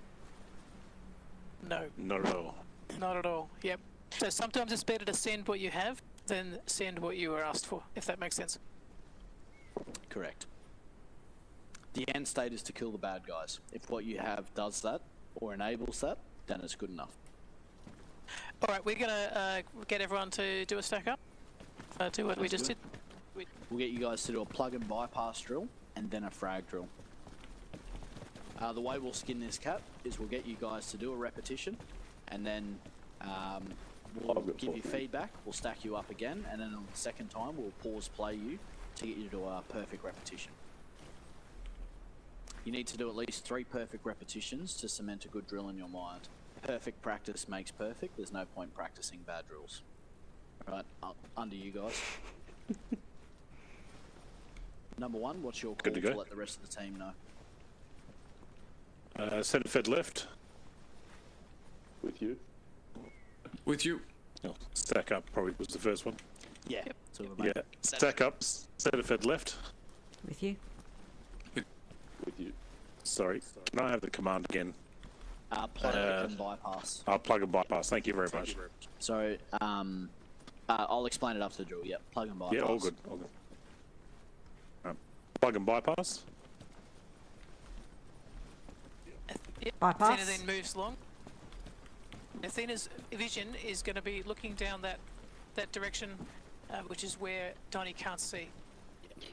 No. Not at all. Not at all, yep. So sometimes it's better to send what you have than send what you were asked for, if that makes sense. Correct. The end state is to kill the bad guys. If what you have does that, or enables that, then it's good enough. Alright, we're going to get everyone to do a stack up. Do what we just did. We'll get you guys to do a plug and bypass drill, and then a frag drill. The way we'll skin this cat is we'll get you guys to do a repetition, and then we'll give you feedback, we'll stack you up again, and then on the second time we'll pause play you to get you to do a perfect repetition. You need to do at least 3 perfect repetitions to cement a good drill in your mind. Perfect practice makes perfect, there's no point practicing bad drills. Right, under you guys. Number 1, what's your call Good to to go. let the rest of the team know? Centre fed left. With you. With you. Oh, stack up probably was the first one. Yeah. So Yeah. Stack up. Centre fed left. With you? With you. Sorry. Can I have the command again? Plug and bypass. Plug and bypass. Thank you very much. So, I'll explain it after the drill. Yep, plug and bypass. Yeah, all good. All good. Plug and bypass. Bypass? Athena then moves along. Athena's vision is going to be looking down that direction, which is where Donnie can't see.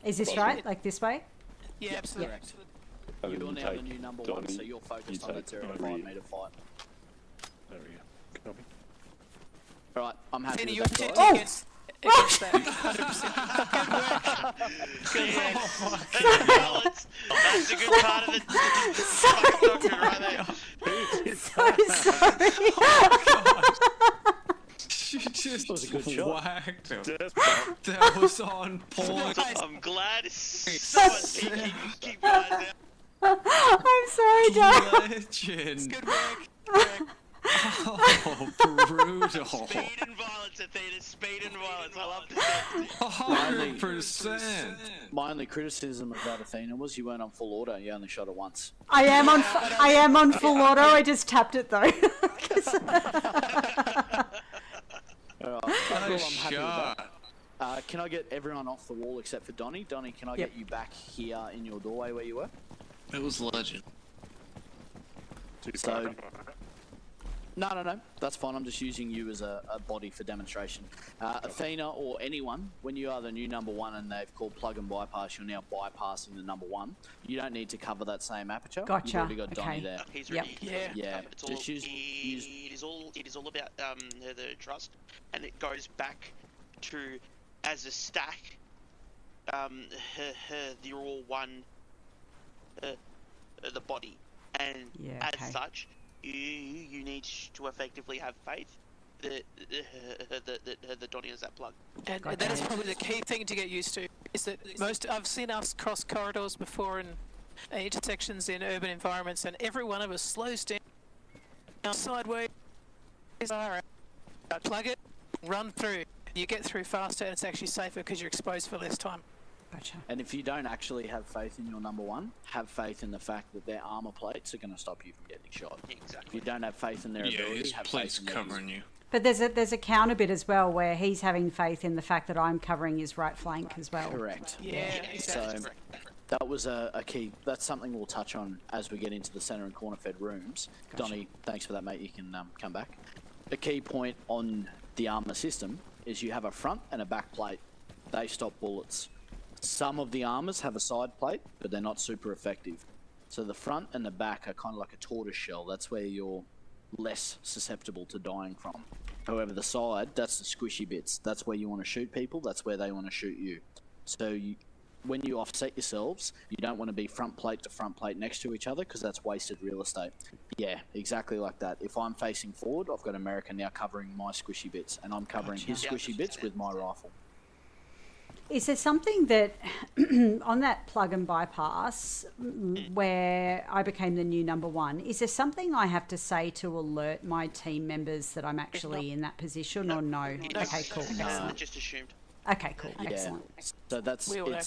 Is this right? Like this way? Yeah, absolutely. Correct. And then You're you now the take new number 1, so Donnie, you're focused you on the take 0 to over 5 you. metre fight. There we go. Copy. Alright, I'm happy Athena, with you're that, protecting guys. against against that. 100%. Good work. That's a good part of the fucking doctrine right there. So sorry. She just was a good shot. whacked him. Just That was on point. I'm glad someone's keep going down. I'm sorry, Dad. Legend. Good work. Oh, brutal. Speed and violence, Athena. Speed and violence. I love this. 100%. My only criticism of that, Athena, was you weren't on full auto. You only shot it once. I am on full auto. I just tapped it though. Alright, Nice cool, I'm happy with shot. that. Can I get everyone off the wall except for Donnie? Donnie, can I get you back here in your doorway where you were? It was legend. too So- far. No, that's fine. I'm just using you as a body for demonstration. Athena or anyone, when you are the new number one and they've called plug and bypass, you're now bypassing the number one. You don't need to cover that same aperture. Gotcha, You've already got Donnie okay. there. He's Yep. ready. Yeah. Yeah, It's all, just use- it is all about the trust, and it goes back to as a stack. They're all one. The body, and Yeah, as okay. such, you need to effectively have faith that Donnie has that plug. And Gotcha. that is probably the key thing to get used to. Is that I've seen us cross corridors before in intersections in urban environments, and every one of us slows down sideways. Plug it, run through. You get through faster, and it's actually safer because you're exposed for less time. Gotcha. And if you don't actually have faith in your number one, have faith in the fact that their armor plates are going to stop you from getting shot. If Exactly. you don't have faith in their Yeah, ability, his have plate's faith in covering you. But there's a counter bit as well where he's having faith in the fact that I'm covering his right flank as well. Correct. Yeah, exactly. So that was a key. That's something we'll touch on as we get into the center and corner fed rooms. Gotcha. Donnie, thanks for that, mate. You can come back. A key point on the armor system is you have a front and a back plate. They stop bullets. Some of the armors have a side plate, but they're not super effective. So the front and the back are kind of like a tortoise shell. That's where you're less susceptible to dying from. However, the side, that's the squishy bits. That's where you want to shoot people. That's where they want to shoot you. So when you offset yourselves, you don't want to be front plate to front plate next to each other because that's wasted real estate. Yeah, exactly like that. If I'm facing forward, I've got America now covering my squishy bits, and I'm covering his squishy bits with my rifle. Is there something that on that plug and bypass where I became the new number one, is there something I have to say to alert my team members that I'm actually in that position or no? Okay, cool. Excellent. Just assumed. Okay, cool. Yeah. Excellent. So that's We all know.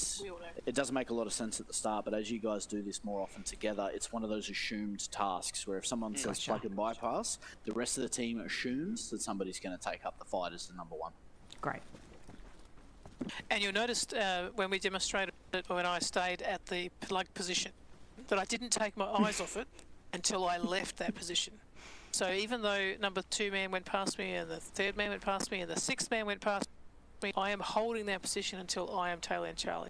it doesn't make a lot of sense at the start, but as you guys do this more often together, it's one of those assumed tasks where if someone says Gotcha. plug and bypass, the rest of the team assumes that somebody's going to take up the fight as the number one. Great. And you'll notice when we demonstrated it, when I stayed at the plug position, that I didn't take my eyes off it until I left that position. So even though number 2 man went past me, and the 3rd man went past me, and the 6th man went past me, I am holding that position until I am tail end Charlie.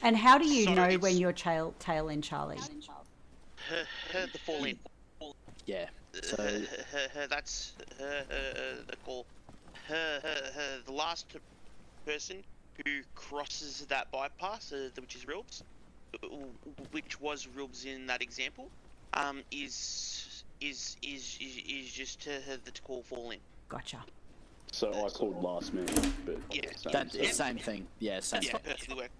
And how do you So know it's- when you're tail end Charlie? The fall in. Yeah. So That's the call. The last person who crosses that bypass, which is Rilbs, which was Rilbs in that example, is just the call fall in. Gotcha. So I called last man, but Yeah. that's same thing. Yeah, same Yeah, thing. perfectly worked.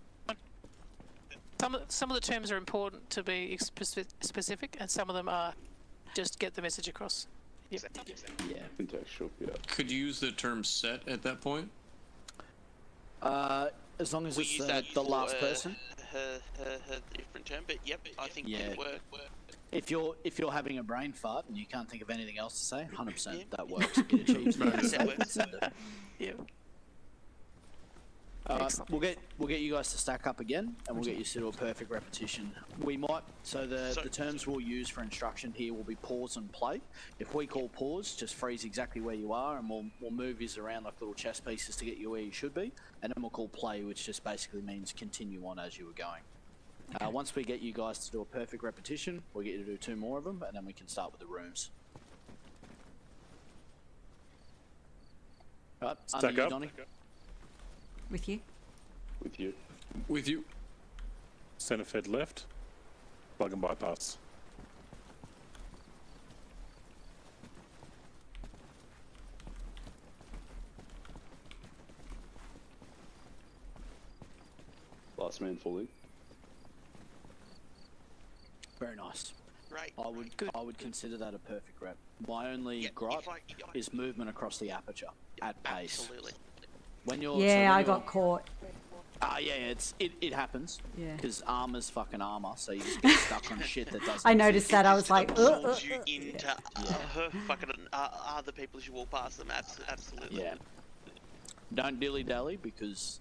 Some of the terms are important to be specific, and some of them are just get the message across. Yep. Yeah. contextual. Yeah. Could you use the term set at that point? As long as We it's use that the for, last person. Different term, but yep, I think Yeah. it work. If you're having a brain fart and you can't think of anything else to say, 100% that works. It achieves the That statement, works. send it. Yeah. We'll get you guys to stack up again, and we'll get you to do a perfect repetition. We might the terms we'll use for instruction here will be pause and play. If we call pause, just freeze exactly where you are, and we'll move you around like little chess pieces to get you where you should be. And then we'll call play, which just basically means continue on as you were going. Once we get you guys to do a perfect repetition, we'll get you to do 2 more of them, and then we can start with the rooms. Right, Stack under you, up. Donny. With you. With you. With you. Centre fed left. Plug and bypass. Last man fully. Very nice. Right. I would consider that a perfect rep. My only Yeah, gripe if I- is movement across the aperture at pace. Absolutely. When you're Yeah, I when got you're- caught. yeah, it happens. Yeah. Because armor's fucking armor, so you just get stuck on shit that doesn't. I noticed that. I was Just like, absorbs you into fucking other people as you walk past them. Absolutely. Yeah. Don't dilly dally because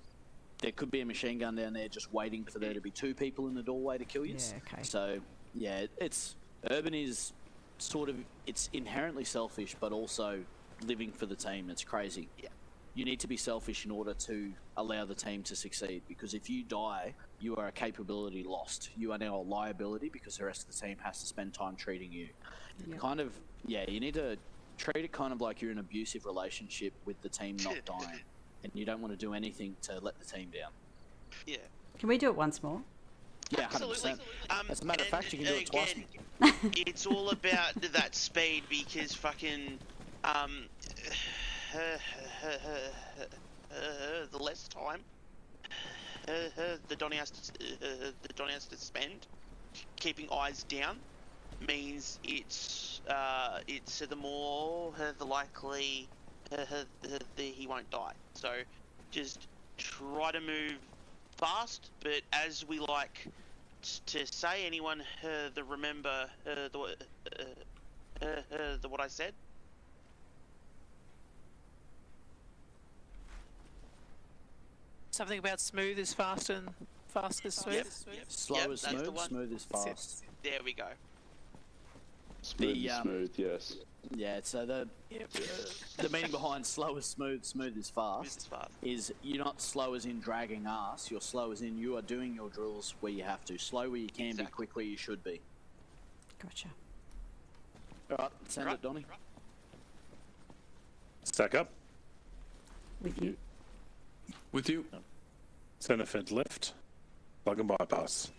there could be a machine gun down there just waiting for there to be two people in the doorway to kill you. Yeah, okay. So yeah, urban is sort of it's inherently selfish, but also living for the team. It's crazy. Yeah. You need to be selfish in order to allow the team to succeed, because if you die, you are a capability lost. You are now a liability because the rest of the team has to spend time treating you. Yep. Kind of, yeah, you need to treat it kind of like you're in an abusive relationship with the team not dying, and you don't want to do anything to let the team down. Yeah. Can we do it once more? Yeah, Absolutely. 100%. As a matter of fact, you can do it twice. Again, it's all about that speed because fucking the less time the Donny has to spend keeping eyes down means it's the more the likely he won't die. So just try to move fast, but as we like to say, anyone remember the what I said? Something about smooth is fast and fast is smooth. Yep. Slow Yep, is that's the smooth, one. smooth is That's it. fast. There we go. Smooth, The, smooth, yes. Yeah, so the meaning behind slow is smooth, smooth is fast, It's fast. is you're not slow as in dragging ass, you're slow as in you are doing your drills where you have to. Slow where you can be, Exactly. quick where you should be. Gotcha. Alright, send Right. it, Donny. Stack up. With you. With you. Centre fed left. Plug and bypass.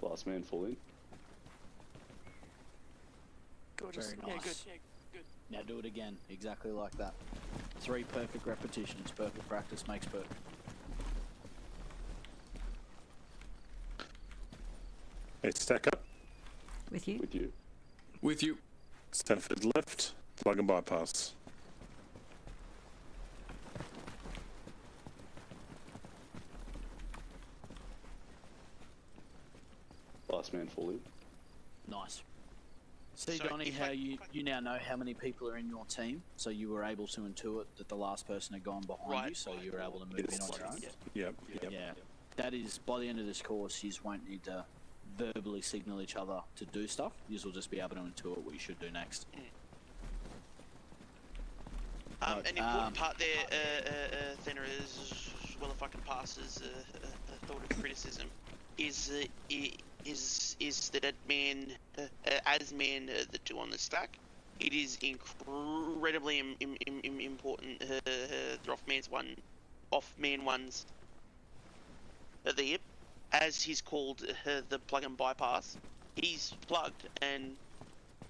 Last man fully. Gorgeous. Very Yeah, nice. good. Yeah, good. Now do it again, exactly like that. 3 perfect repetitions, perfect practice makes perfect. Okay, stack up. With you. With you. With you. Centre fed left. Plug and bypass. Last man fully. Nice. See, So Donny, if how I- you now know how many people are in your team, so you were able to intuit that the last person had gone behind Right. you, so you were able to move in on your own. Yep. Yep. Yeah. That is, by the end of this course, you won't need to verbally signal each other to do stuff. You will just be able to intuit what you should do next. Right, An important part there, Thinner, is well, if I can pass as a thought of criticism, is that as man the 2 on the stack, it is incredibly important the off man ones at the hip, as he's called the plug and bypass. He's plugged, and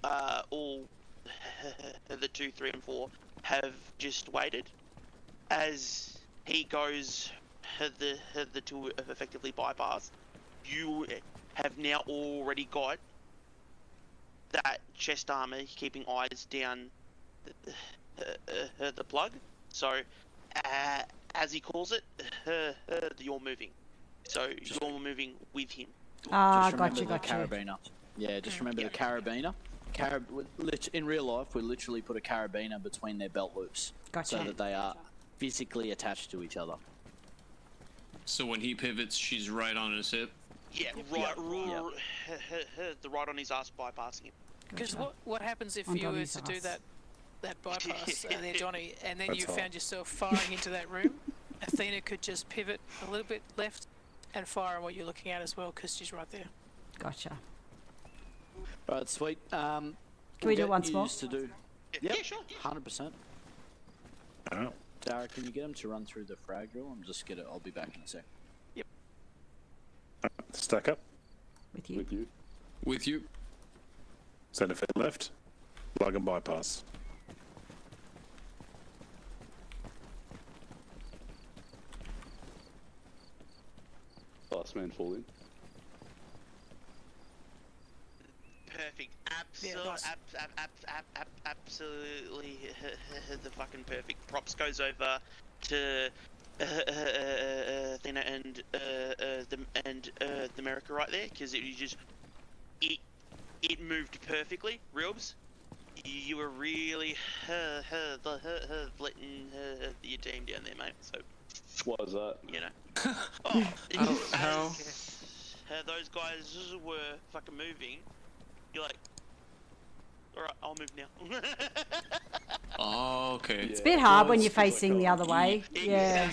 all the 2, 3, and 4 have just waited as he goes the 2 effectively bypass. You have now already got that chest armor keeping eyes down the plug. So as he calls it, you're moving. So you're moving with him. Ah, Just gotcha, remember the gotcha. carabiner. Yeah, just remember the carabiner. In real life, we literally put a carabiner between their belt loops, Gotcha. so that they are physically attached to each other. So when he pivots, she's right on his hip. Yeah, the right on his ass bypassing him. Because Gotcha. what happens if On you were Donny's to do ass. that bypass there, Donny, and then That's you hot. found yourself firing into that room? Athena could just pivot a little bit left and fire on what you're looking at as well, because she's right there. Gotcha. All right, sweet. Can we do it once more? To do. Yeah, Yep, sure. 100%. Oh. Dara, can you get him to run through the frag drill? I'm just get it. I'll be back in a sec. Stack up. With you. With you. With you. Center fed left. Plug and bypass. Last man fall in. Perfect. nice. Absolutely the fucking perfect. Props goes over to Athena and the America right there, because it moved perfectly. Reals, you were really letting your team down there, mate. So What was that? you know, How? those guys were fucking moving. You're like, all right, I'll move now. Oh, okay. It's a bit hard when you're facing the other way. Yeah.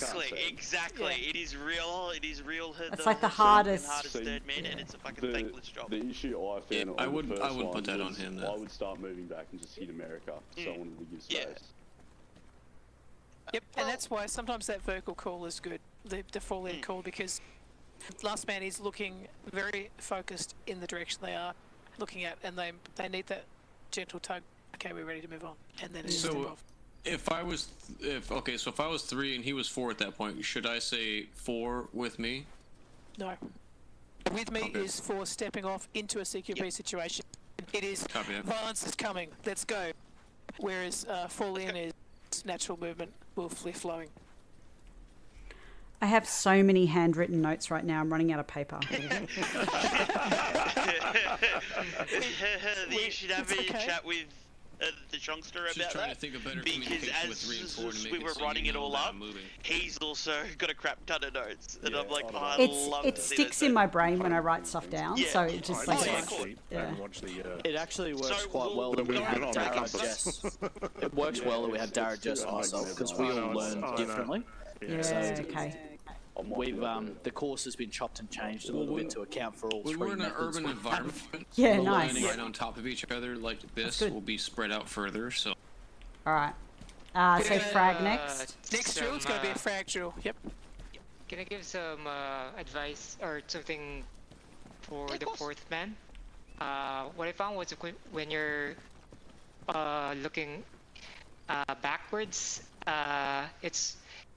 Exactly. It is real. It's like the hardest. third man, and it's a fucking thankless job. The issue I found Yeah, on I the wouldn't- first I wouldn't put one that on was him, I though. would start moving back and just hit America, so I wanted to give space. Yeah. Yep, and that's why sometimes that vertical call is good, the fall in call, because last man is looking very focused in the direction they are looking at, and they need that gentle tug. Okay, we're ready to move on, and then it's So, move off. if I was 3 and he was 4 at that point, should I say 4 with me? No. With me Okay. is for stepping off into a CQB situation. It is Copy that. violence is coming. Let's go. Whereas fall in is natural movement, willfully flowing. I have so many handwritten notes right now. I'm running out of paper. You should have It's a okay. chat with the youngster Just about trying that. to think of better Because communication with 3 and 4 to as make we it were so you writing it know all that up, I'm moving. he's also got a crap ton of notes, and I'm Yeah, like, I oh, know. I love It to see sticks those in my notes. brain when I write stuff down, Yeah. so it just I like yeah, haven't cool. watched the- I haven't watched the. It actually works So quite well we'll that we go have and Dara, take up Jess. It works well that we have Dara, Jess, and myself, because we I know, all learn I know. differently. yeah, okay. I might We've be able to- the course has been chopped and changed a little bit to account for all When three we're in an methods. urban environment, Yeah, we're nice. landing right on top of each other like this good. will be spread out further. So All right. So frag next. Next drill is going to be a frag drill. Yep. Can I give some advice or something for Yeah, of the course. fourth man? What I found was when you're looking backwards,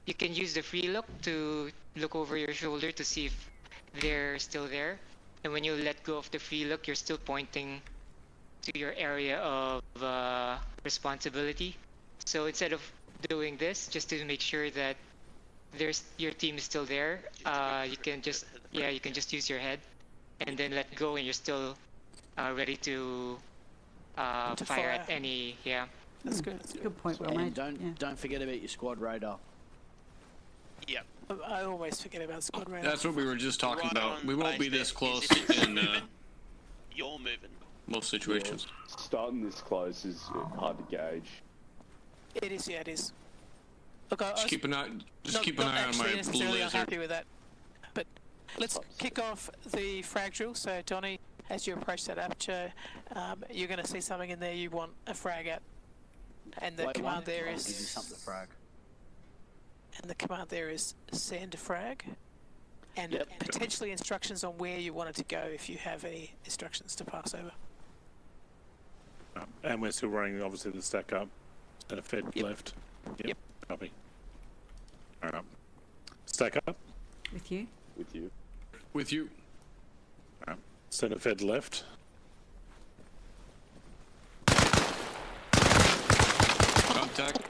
you can use the free look to look over your shoulder to see if they're still there. And when you let go of the free look, you're still pointing to your area of responsibility. So instead of doing this, just to make sure that your team is still there, you can just use your head, and then let go, and you're still ready to fire fire. at any. Yeah. That's good. Good point, well And made. don't Yeah. forget about your squad radar. Yeah. I always forget about squad radar. that's what we were just talking Right about. on We won't be base this there. close If it's in moving, you're moving. most situations. Starting this close is hard to gauge. It is, yeah, it is. Look, I Just was keep an eye. Just not, keep an not eye on actually my blue necessarily laser. unhappy with that. But let's kick off the frag drill. So, Johnny, as you approach that aperture, you're going to see something in there you want a frag at. And the Wait, command one, there I'll is... give you something to frag. And the command there is send a frag. And Yep. potentially instructions on where you want it to go if you have any instructions to pass over. And we're still running, obviously, the stack up. Center fed Yep. left. Yep. Copy. All right. Stack up. With you. With you. With you. All right. Center fed left. Contact.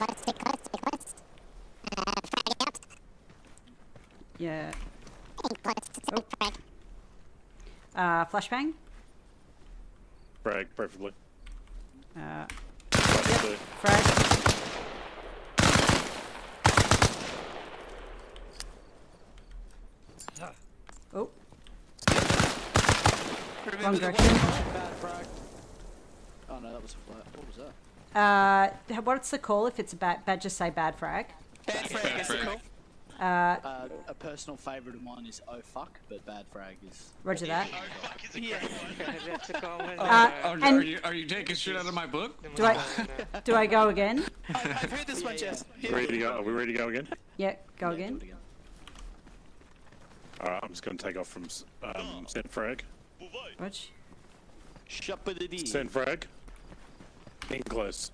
Yeah. Oh. Flashbang. Frag, preferably. Frag. Oh, Remember Wrong the direction. one bad frag. Oh no, that was a flat. What was that? what's the call if it's a bad? Just say bad frag. Bad frag Bad is the frag. call. A personal favourite of mine is oh fuck, but bad frag is. Roger that. Oh, fuck is a Yeah, great one. that's a common. Are you taking shit out of my book? Do I go again? I've heard this one, Jess. Ready to go? Are we ready to go again? Yeah, go Yeah, again. do it again. Alright, I'm just going to take off from send frag. Rog. Shut with it. Send frag. In close.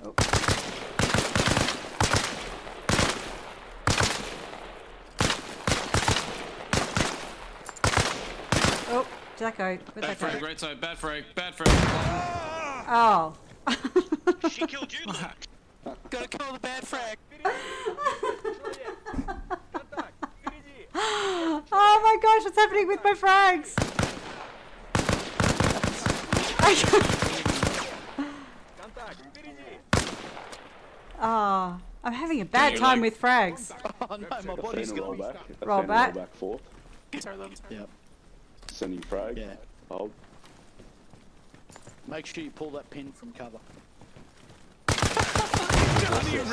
Oh. Oh, did that go? Where'd Bad that go? frag, right side. Bad frag. Bad frag. Oh. She killed you, Luke. Gotta call the bad frag. Oh my gosh, what's happening with my frags? Oh, I'm having a bad you time like- with frags. Oh no, my body's Athena, roll going. back. Roll Athena, back. Roll back forth. Sorry, Lon. Yep. Sending frag. Yeah. Hold. Make sure you pull that pin from cover. We've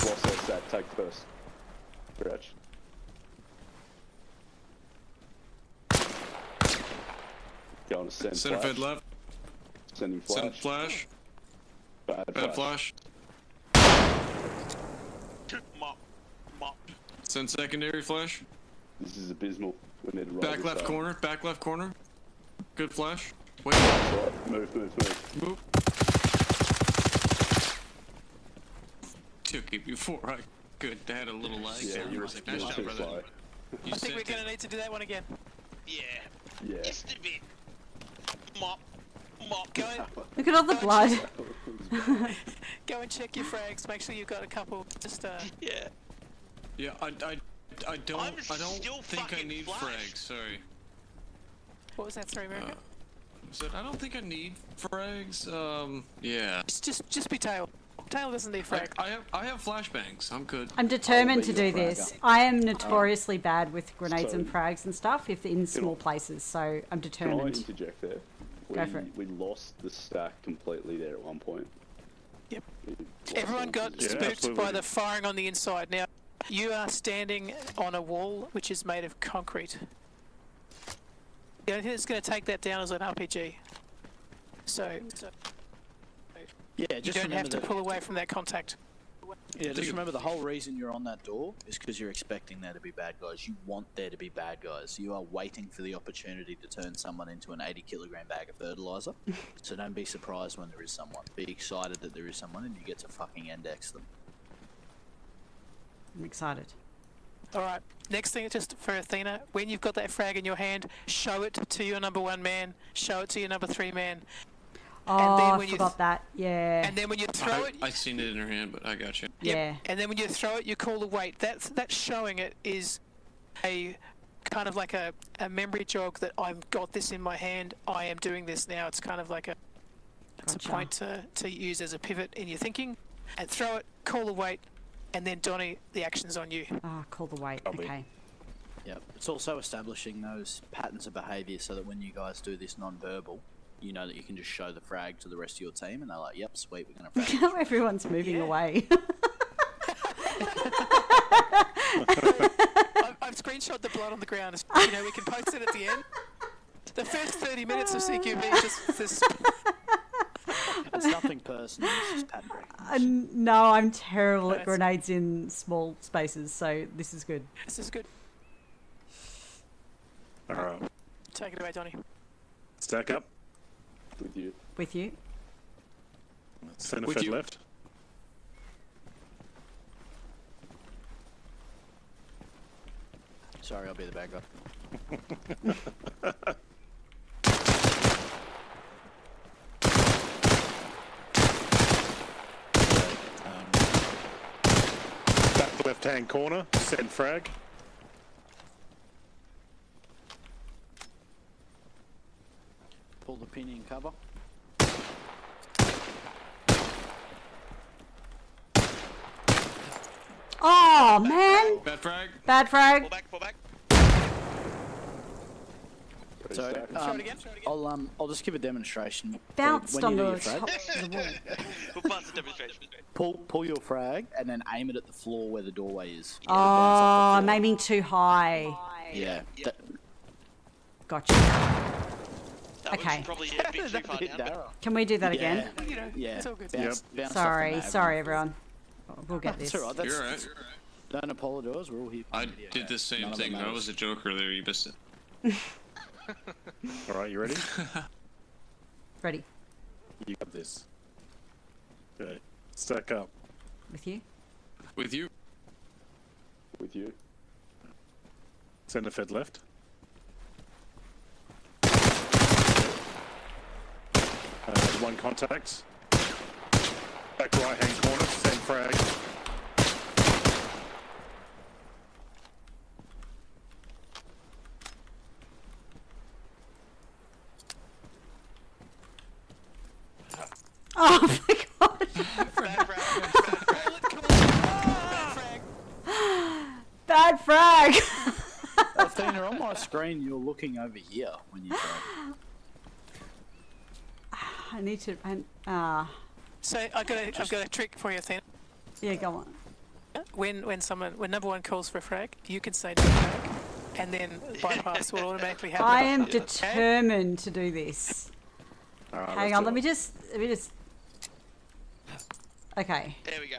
lost our stack. Take first. Crouch. Going to send Center flash. fed left. Sending flash. Send flash. Bad Bad flash. flash. Mop. Mop. Send secondary flash. This is abysmal. We need to roll Back this left up. corner. Back left corner. Good flash. Wait. Right. Move, move, move. Move. Took it before I could. I had a little lag Yeah, there. I you're was like, nice job, too brother. slow. You I think we're sent gonna it. need to do that one again. Yeah. Yeah. Just a bit. Mop. Mop. Go Look at all the blood. go and check your frags. Make sure you've got a couple. Just Yeah. Yeah, I don't I'm still think I fucking need flashed. frags. Sorry. what was that? Sorry, America. Said I don't think I need frags. Yeah. Just be tail. Tail doesn't need frag. I have flashbangs. I'm good. I'm determined to I'll be do your this. fragger. I am notoriously bad with grenades So- and frags and stuff if in small I- places, so I'm Can I determined. interject there? Go for it. We lost the stack completely there at one point. Yep. We lost Everyone one got position. spooked absolutely. by the firing on the inside. Now, you are standing on a wall which is made of concrete. The only thing that's going to take that down is an RPG. So Yeah, you just don't remember have to that. pull away from that contact. Yeah, just remember the whole reason you're on that door is because you're expecting there to be bad guys. You want there to be bad guys. You are waiting for the opportunity to turn someone into an 80-kilogram bag of fertilizer. So don't be surprised when there is someone. Be excited that there is someone, and you get to fucking index them. I'm excited. All right. Next thing, just for Athena, when you've got that frag in your hand, show it to your number 1 man. Show it to your number 3 man. Oh, then I when you forgot that. Yeah. And then when you throw it, I seen it in her hand, but I got you. Yep. Yeah. And then when you throw it, you call the weight. That's showing it is a kind of like a memory jog that I've got this in my hand. I am doing this now. It's kind of like a Gotcha. point to use as a pivot in your thinking. And throw it, call the weight, and then Donnie, the action's on you. Ah, call the weight. Copy. Okay. Yep. It's also establishing those patterns of behaviour so that when you guys do this non-verbal, you know that you can just show the frag to the rest of your team, and they're like, "Yep, sweet, we're gonna frag." Now everyone's moving Yeah. away. I've screenshot the blood on the ground. You know, we can post it at the end. The first 30 minutes of CQB just It's nothing personal. It's just pattern recognition. No, I'm terrible at Nice. grenades in small spaces, so this is good. this is good. Alright. Take it away, Donnie. Stack up. With you. With you. Center With fed you. left. Sorry, I'll be the bad guy. Back left hand corner. Send frag. Pull the pin in cover. Oh man! Bad frag. Bad frag. Pull back, pull back. So Stack. Show it again, show it again. I'll just give a demonstration. Bounced when on you do the your frag. top of the wall. We'll pass the demonstration. Pull your frag and then aim it at the floor where the doorway is. Oh, I'm aiming too high. Yeah. Gotcha. That Okay. was probably a bit too far down. Can we do that again? You know, Yeah. it's all good. Bounce off the Sorry, nav. sorry everyone. We'll get That's this. alright. You're alright. Don't apologise. We're all here. I did the same None of it thing. I matters. was a joke earlier. You missed it. All right, you ready? Ready. You got this. Okay. Stack up. With you? With you. With you. Center fed left. One contact. Back right hand corner. Send frag. Oh my god. Bad frag. Athena, on my screen, you're looking over here when you frag. I need to. So I've got a trick for you, Athena. Yeah, go on. When number one calls for a frag, you can say no frag, and then bypass will automatically happen. I am determined to do this. All right, Hang let's on, do let me it. just. Okay. There we go.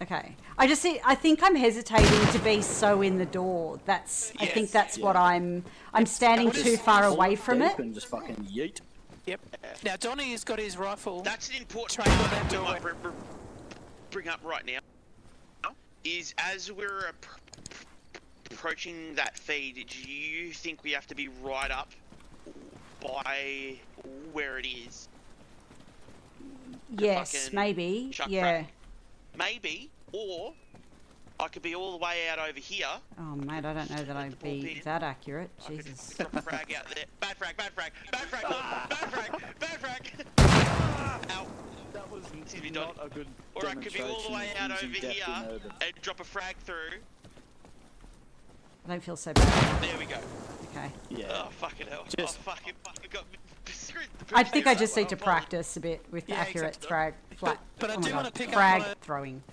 Okay. I think I'm hesitating to be so in the door. I think Yes. that's what I'm standing too far away from it. And just fucking yeet. Yep. Now Donnie has got his rifle. That's an important Train on part that we might doorway. bring up right now. Is as we're approaching that feed, do you think we have to be right up by where it is? Yes, fucking maybe. chuck Yeah. frag? Maybe, or I could be all the way out over here. Oh mate, I don't know that I'd be that accurate. Jesus. Drop a frag out there. Bad frag, bad frag, bad frag, bad frag, bad frag. Ow. That was Excuse me, Donnie. not a good Or I could be all the way out over demonstration of using here depth in urban. and drop a frag through. I don't feel so bad. There we go. Okay. Yeah. Oh, fucking hell. Just- Oh, fucking got me screwed. I think I just need to practice a bit with Yeah, accurate exactly. flat. But I oh my do God, wanna pick up frag on a- throwing.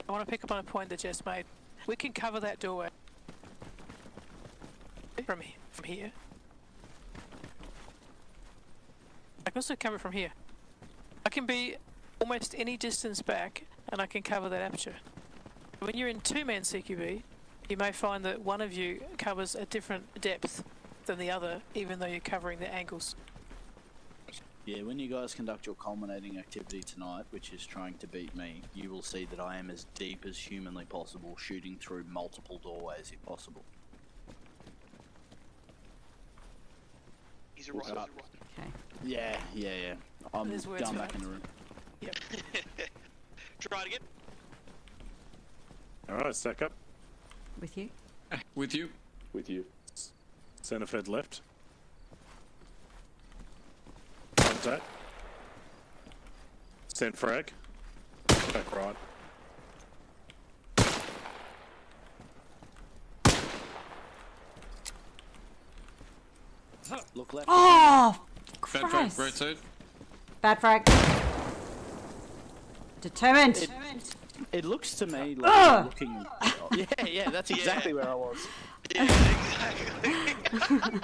I want to pick up on a point that Jess made. We can cover that doorway from here. I can also cover it from here. I can be almost any distance back, and I can cover that aperture. When you're in two-man CQB, you may find that one of you covers a different depth than the other, even though you're covering the angles. Yeah, when you guys conduct your culminating activity tonight, which is trying to beat me, you will see that I am as deep as humanly possible, shooting through multiple doorways if possible. He's a right. Okay. Yeah. I'm There's words going for back that. in the room. Yep. Try it again. All right, stack up. With you? With you. With you. Center fed left. Contact. Send frag. Back right. Look left. Oh, Bad frag. Christ. Right side. Bad frag. Determined. It looks to me like Ugh. you're looking. Yeah, that's exactly where I was. Yeah, exactly.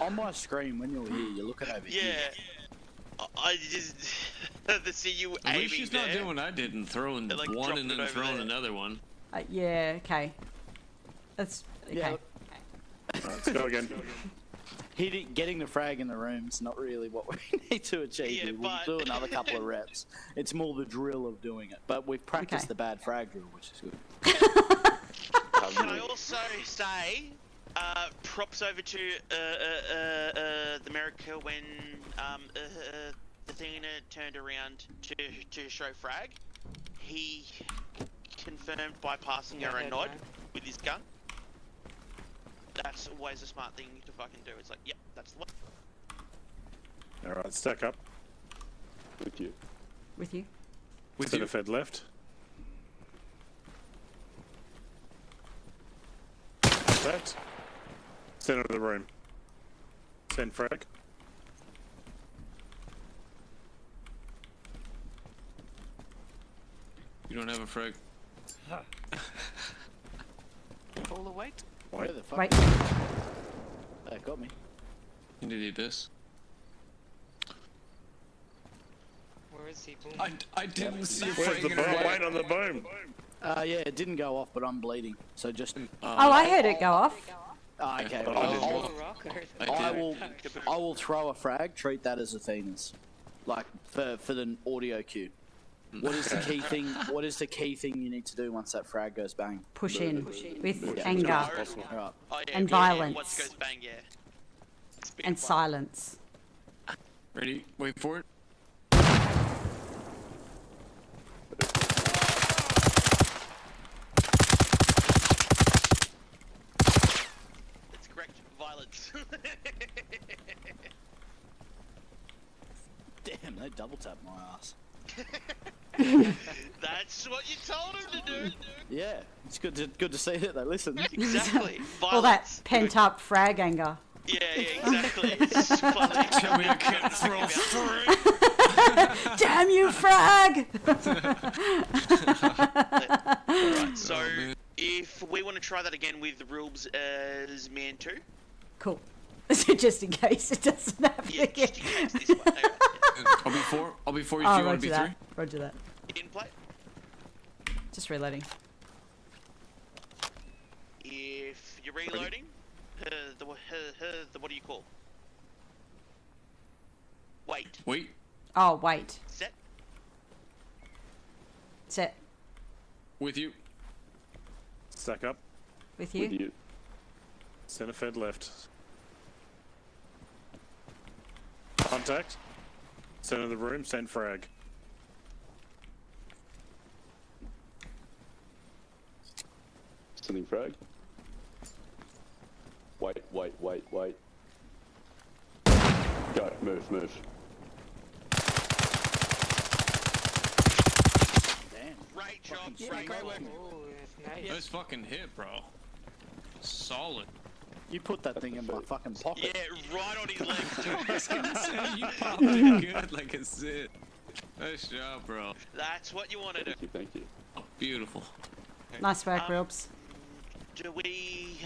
On my screen, when you're here, you're looking over here. Yeah. I just to see you At aiming least she's there. not doing what I did and throwing And, like, one dropping and it then over throwing there. another one. Yeah, okay. That's okay. Yeah. All right, let's go again. Getting the frag in the room's not really what we need to achieve. Yeah, here. We'll but- do another couple of reps. It's more the drill of doing it. But we've practiced Okay. the bad frag drill, which is good. Can I also say, props over to the America when Athena turned around to show frag. He confirmed by passing her a nod with his gun. That's always a smart thing to fucking do. It's like, yep, that's the one. All right, stack up. With you. With you? With Center you. fed left. Contact. Center of the room. Send frag. You don't have a frag. All the weight. Where the fuck? Wait. That got me. You need this. Where is he? Boom. I didn't see a Where's frag the in boom? her Wait on the boom. Yeah, it didn't go off, but I'm bleeding. So just. Oh, I heard it go off. Okay. Oh, Oh, rock or I will throw a frag. Treat that as Athena's, like for the audio cue. What is the key thing? What is the key thing you need to do once that frag goes bang? Push in with Yeah. anger All right. Oh, yeah, And good, yeah, violence. once it goes bang, yeah. Speed and fire. silence. Ready? Wait for it. That's correct. Violence. Damn, they double tapped my ass. That's what you told him to do. Yeah, it's good to see that they listen. Exactly. All that Violence. pent up frag anger. Yeah, exactly. It's funny. Tell me I can't throw three. Damn you, frag! Alright, so man. if we want to try that again with the rules as man 2, Cool. Just in case it doesn't happen yeah, again. just in case this one. I'll be 4. I'll be 4 if Oh, you want to roger be that. 3. Roger that. In play. Just reloading. If you're reloading, the what do you call? Wait. Wait. Oh, wait. Set. Set. With you. Stack up. With With you? you. Center fed left. Contact. Center of the room. Send frag. Sending frag. Wait. Go. Move. Damn. Great job. Yeah, Great great job. work. Oh, that's nice. Nice fucking hit, bro. Solid. You put that thing in my fucking pocket. Yeah, right on his leg. I was gonna say, you popped it good like a zit. Nice job, bro. That's what you want to do. Thank you. Oh, beautiful. Nice work, Rilps. Do we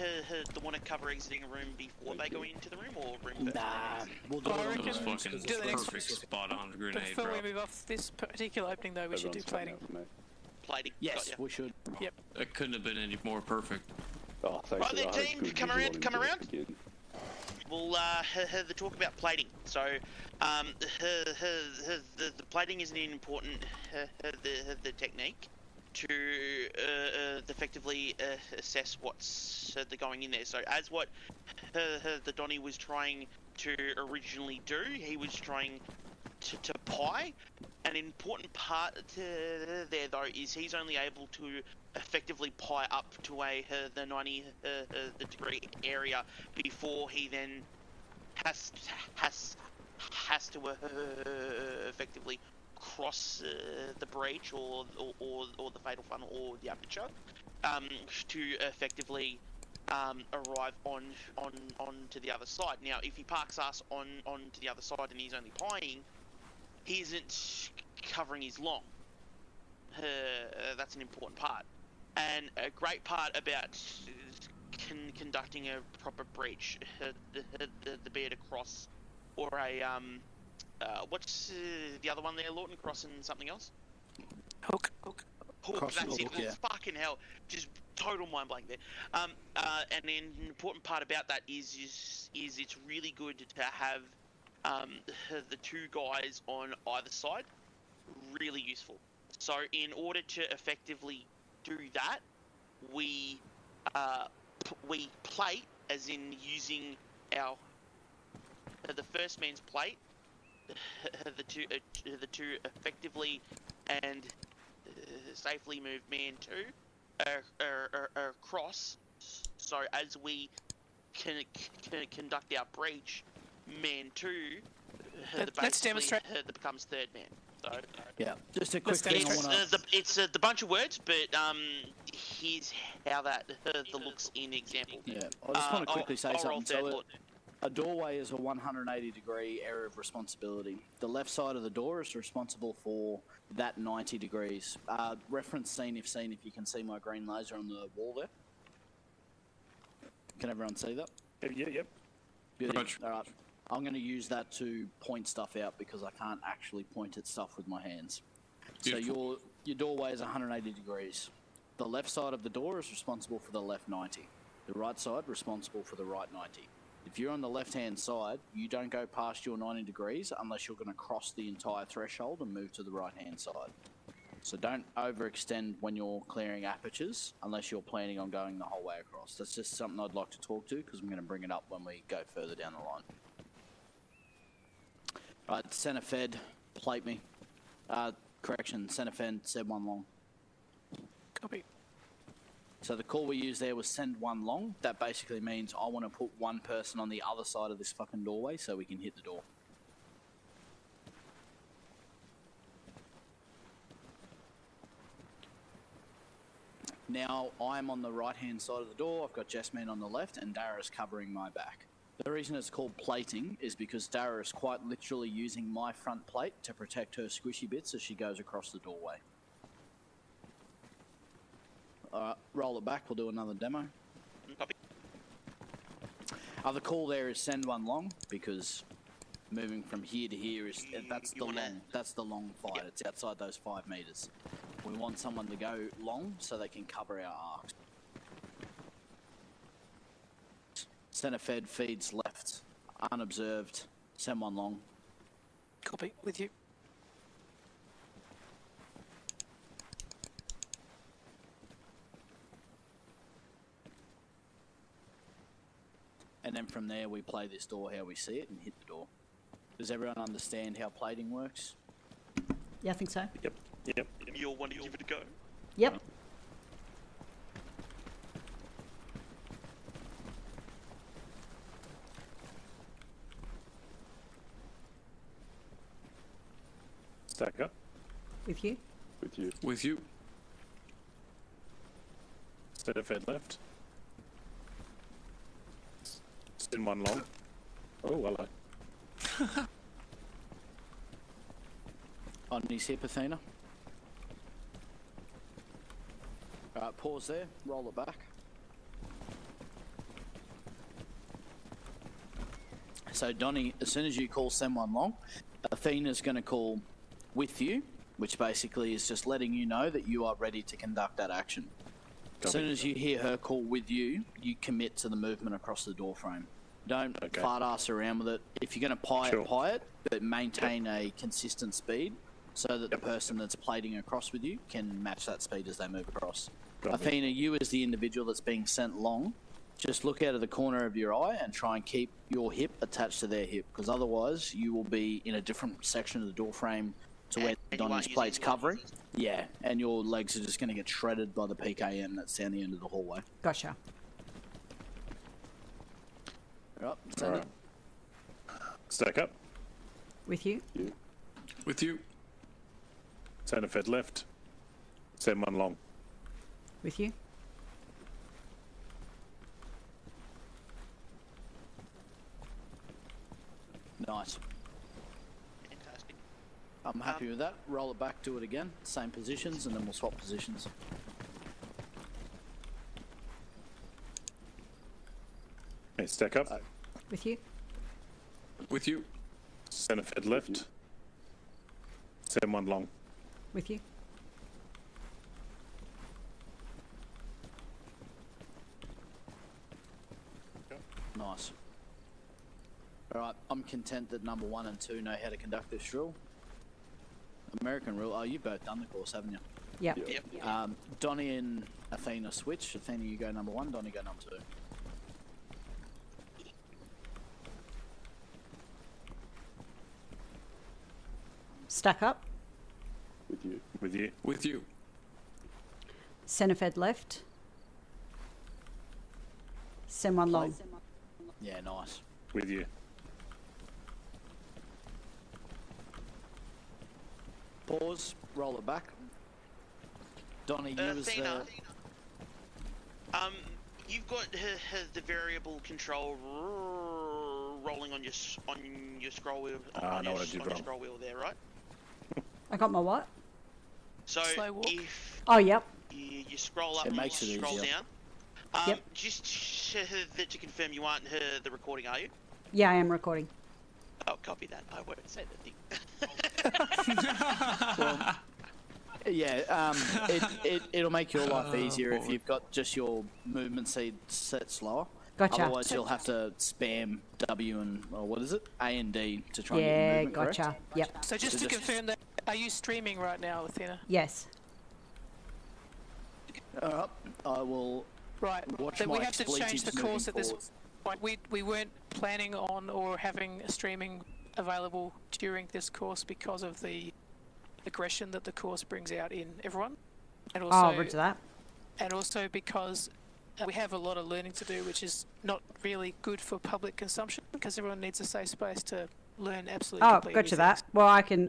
want to cover exiting a room before they go into the room, or room first? Nah, we'll do I it on reckon That was the fucking do the next perfect spot on grenade, Before bro. we move off this particular opening, though, we should do Everyone's plating. coming out, mate. Plating. Yes, Got ya. we should. That couldn't have been any more perfect. Oh, thanks. Right then, I had a team, good come visual around, come into it around. again. We'll have the talk about plating. So, the plating is an important the technique to effectively assess what's going in there. So, as what the Donny was trying to originally do, he was trying to pie. An important part there, though, is he's only able to effectively pie up to the 90 the degree area before he then has to effectively cross the breach or the fatal funnel or the aperture to effectively arrive on to the other side. Now, if he parks us on to the other side and he's only pieing, he isn't covering his long. That's an important part. And a great part about conducting a proper breach, the be it a cross or a what's the other one there, Lawton? Cross and something else? Hook. Hook, Cross that's and it. hook, yeah. Fucking hell, just total mind blank there. And then an important part about that is it's really good to have the two guys on either side. Really useful. So in order to effectively do that, we plate, as in using our the first man's plate, the two effectively and safely move man 2 across. So as we can conduct our breach, man 2 Let's demonstrate. becomes third man. So Yeah, just a quick Let's thing. I demonstrate. wanna... it's the bunch of words, but here's how that the looks in example. Yeah, I just want to quickly say I'll roll something. third, So Lord. A doorway is a 180-degree area of responsibility. The left side of the door is responsible for that 90 degrees. Reference scene if you can see my green laser on the wall there. Can everyone see that? Yep. Beauty. Roger. All right. I'm going to use that to point stuff out because I can't actually point at stuff with my hands. Beautiful. So your doorway is 180 degrees. The left side of the door is responsible for the left 90. The right side responsible for the right 90. If you're on the left-hand side, you don't go past your 90 degrees unless you're going to cross the entire threshold and move to the right-hand side. So don't overextend when you're clearing apertures unless you're planning on going the whole way across. That's just something I'd like to talk to because I'm going to bring it up when we go further down the line. Right, centre fed, plate me. Correction, centre fed, send one long. Copy. So the call we used there was send one long. That basically means I want to put one person on the other side of this fucking doorway so we can hit the door. Now I'm on the right hand side of the door. I've got Jessman on the left and Dara's covering my back. The reason it's called plating is because Dara is quite literally using my front plate to protect her squishy bits as she goes across the doorway. Alright, roll it back, we'll do another demo. Copy. Other call there is send one long, because moving from here to here is that's the long fight. Yep. It's outside those 5 meters. We want someone to go long so they can cover our arcs. Centre fed feeds left, unobserved, send one long. Copy. With you. And then from there we play this door how we see it and hit the door. Does everyone understand how plating works? Yeah, I think so. Yep. You all want to give it a go? Yep. Stack up. With you. With you. With you. Centre fed left. Send one long. Oh, hello. On his hip, Athena. Alright, pause there, roll it back. So Donnie, as soon as you call send one long, Athena's going to call with you, which basically is just letting you know that you are ready to conduct that action. As soon as you hear her call with you, you commit to the movement across the door frame. Don't fart ass around with it. If you're going to pie it, but maintain a consistent speed so that the person that's plating across with you can match that speed as they move across. Athena, you as the individual that's being sent long, just look out of the corner of your eye and try and keep your hip attached to their hip, because otherwise you will be in a different section of the door frame to where Donnie's plate's covering. Yeah, and your legs are just going to get shredded by the PKM that's down the end of the hallway. Gotcha. Right, send it. Stack up. With you. With you. Centre fed left. Send one long. With you. Nice. Fantastic. I'm happy with that. Roll it back, do it again. Same positions, and then we'll swap positions. Okay, stack up. With you. With you. Centre fed left. Send one long. With you. Nice. Alright, I'm content that number 1 and 2 know how to conduct this drill. American rule. Oh, you've both done the course, haven't you? Yep. Yep. Donnie and Athena switch. Athena, you go number 1, Donnie go number 2. Stack up. With you. With you. With you. Centre fed left. Send one long. Yeah, nice. With you. Pause, roll it back. Donnie, you was Athena, the... you've got the variable control rolling on your scroll wheel. I know what I did on your wrong. scroll wheel there, right? I got my what? So Slow walk. if Oh, yep. you scroll up It and makes you it scroll easier. down. Yep. Just to confirm, you aren't the recording, are you? Yeah, I am recording. Oh, copy that. I won't say the thing. Yeah, it'll make your life easier if you've got just your movement speed set slower. Gotcha. Otherwise, you'll have to spam W and, or what is it? A and D to try and get your Yeah, movement correct. gotcha. Yep. So just to confirm that, are you streaming right now, Athena? Yes. Alright, I will Right. watch Then my we have to change the expletives course at moving this point. We weren't planning on or having streaming available during this course because of the aggression that the course brings out in everyone, and also Oh, roger that. and also because we have a lot of learning to do, which is not really good for public consumption because everyone needs a safe space to learn absolutely. Oh, completely gotcha new that. things. Well, I can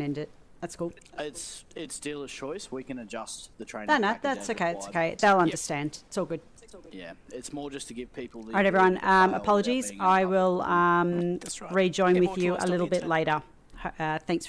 end it. That's cool. It's dealer's choice. We can adjust the training. No, package that's as okay. It's required. okay. They'll understand. It's all good. Yeah, it's more just to give people the. All right, everyone. ability to fail without Apologies. being in I public. will That's right. rejoin Get with more you tours a to little the bit internet. later. Thanks very much.